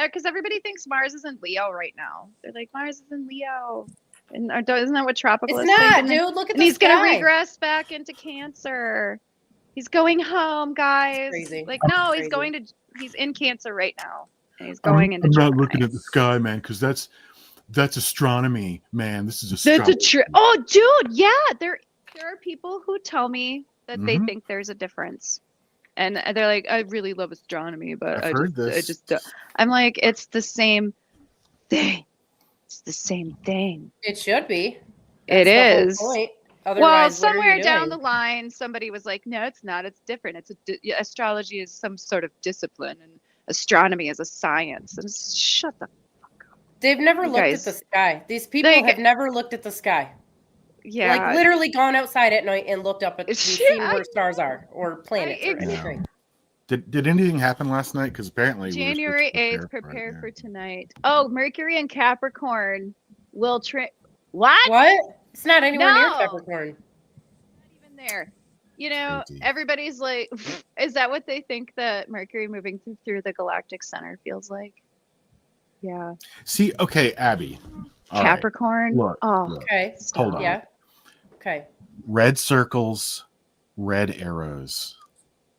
because everybody thinks Mars is in Leo right now. They're like, Mars is in Leo. And isn't that what tropical It's is not, thinking? dude. Look at And the he's going to sky. regress back into Cancer. He's going home, guys. crazy. Like, That's no, crazy. he's in Cancer right now. And he's going into I'm not Gemini. looking at the sky, man, because that's astronomy, man. This is That's astronomy. oh, dude, yeah. There are people who tell me that they Mhm. think there's a difference. And they're like, I really love astronomy, but I've heard this. I'm like, it's the same thing. It's the same thing. It should be. It That's the whole is. point. Well, Otherwise, what are you somewhere down the doing? line, somebody was like, no, it's not. It's different. Astrology is some sort of discipline, and astronomy is a science. And shut the fuck up. They've never You looked guys- at the sky. These people Like- have never looked at the sky. Yeah. Like literally gone outside at night and looked up at and Shit, seen where stars are or planets or it's- anything. Did anything happen last night? Because apparently we were supposed to January 8th, for it, prepare yeah. for tonight. Oh, Mercury and Capricorn will What? What? It's not anywhere near No. Capricorn. Not even there. You know, Crazy. everybody's like, is that what they think that Mercury moving through the galactic center feels like? Yeah. See, okay, Abby. All right. Capricorn. Look, oh, look. Okay. Hold on. Yeah. Okay. Red circles, red arrows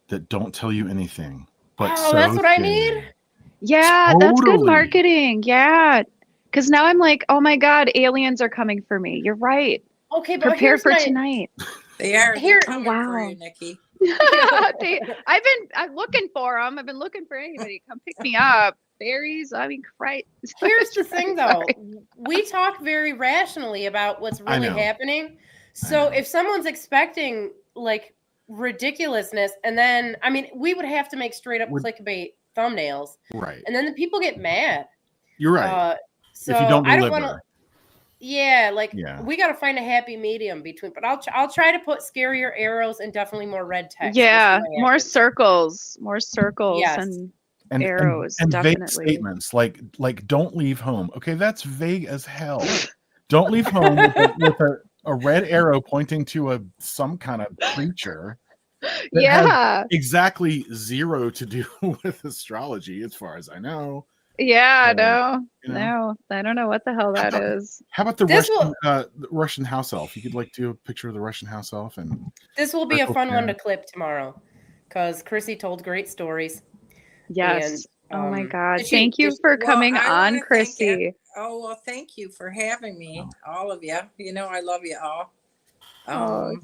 that don't tell you anything. But Oh, that's what I need? say. yeah, that's good Totally. marketing. Yeah. Because now I'm like, oh my God, aliens are coming for me. You're right. Okay, but Prepare here's for my, tonight. They are. Here- They're coming for Wow. you, Nikki. I'm looking for them. I've been looking for anybody. Come pick me up. Berries. I mean, Christ. Here's the thing, though. Sorry. We talk very rationally about what's I really know. happening. I So know. if someone's expecting like ridiculousness, and then I mean, we would have to make straight up Would- clickbait thumbnails, Right. and then the people get mad. You're right. So if you don't I don't deliver. want to. Yeah, like Yeah. we got to find a happy medium between. But I'll try to put scarier arrows and definitely more red text. We'll see Yeah, what more happens. more circles Yes. and arrows, and vague definitely. statements like don't leave home. Okay, that's vague as hell. Don't leave home with a red arrow pointing to some kind of creature. That has Yeah. exactly zero to do with astrology, as far as I know. Yeah, So, no. you know. No. I don't know what the hell that is. How about the This Russian house elf? You could like do a picture of the Russian house elf, and This will be a Circle fun one there. to clip tomorrow, because Chrissy told great stories. Yes. And, Oh my um, God. did she- Thank you did she- for Well, coming I on, wanna thank Chrissy. Oh, well, thank you for having me, all of you. You know, I love you all. Oh.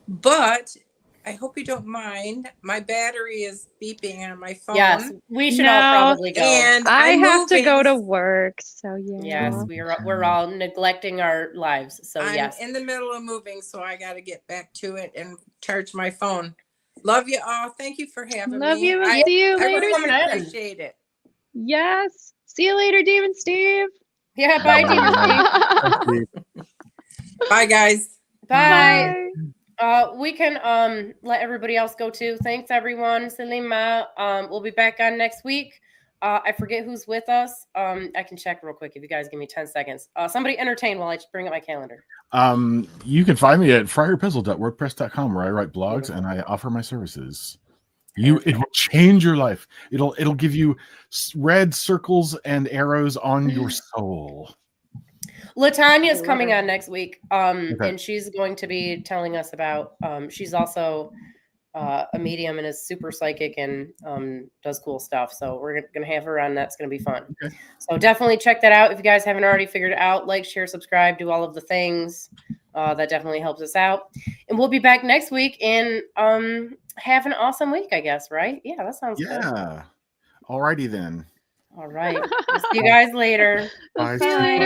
But I hope you don't mind. My battery is beeping on my phone. Yes, we should No. all probably go. And I I'm have to go to moving. work, so yeah. Yes, we're all neglecting our lives. So I'm yes. in the middle of moving, so I got to get back to it and charge my phone. Love you all. Thank you for having Love me. you. I, See you I later. really Coming in. appreciate it. Yes. See you later, Dave and Steve. Yeah, bye, Demon Steve. Bye, guys. Bye. We can let everybody else go too. Thanks everyone. Selima. We'll be back on next week. I forget who's with us. I can check real quick if you guys give me 10 seconds. Somebody entertain while I just bring up my calendar. You can find me at friarpesel.wordpress.com, where I write blogs and I offer my services. It will change your life. It'll give you red circles and arrows on your soul. Latanya's I love coming her. on next week. And she's going to be telling us about she's also a medium and is super psychic and does cool stuff. So we're gonna have her on. That's gonna be fun. Okay. So definitely check that out if you guys haven't already figured it out. Like, share, subscribe, do all of the things. That definitely helps us out. And we'll be back next week and have an awesome week, I guess, right? Yeah, that sounds good. Yeah. Alrighty then. All right. We'll see you guys later. Bye. Bye.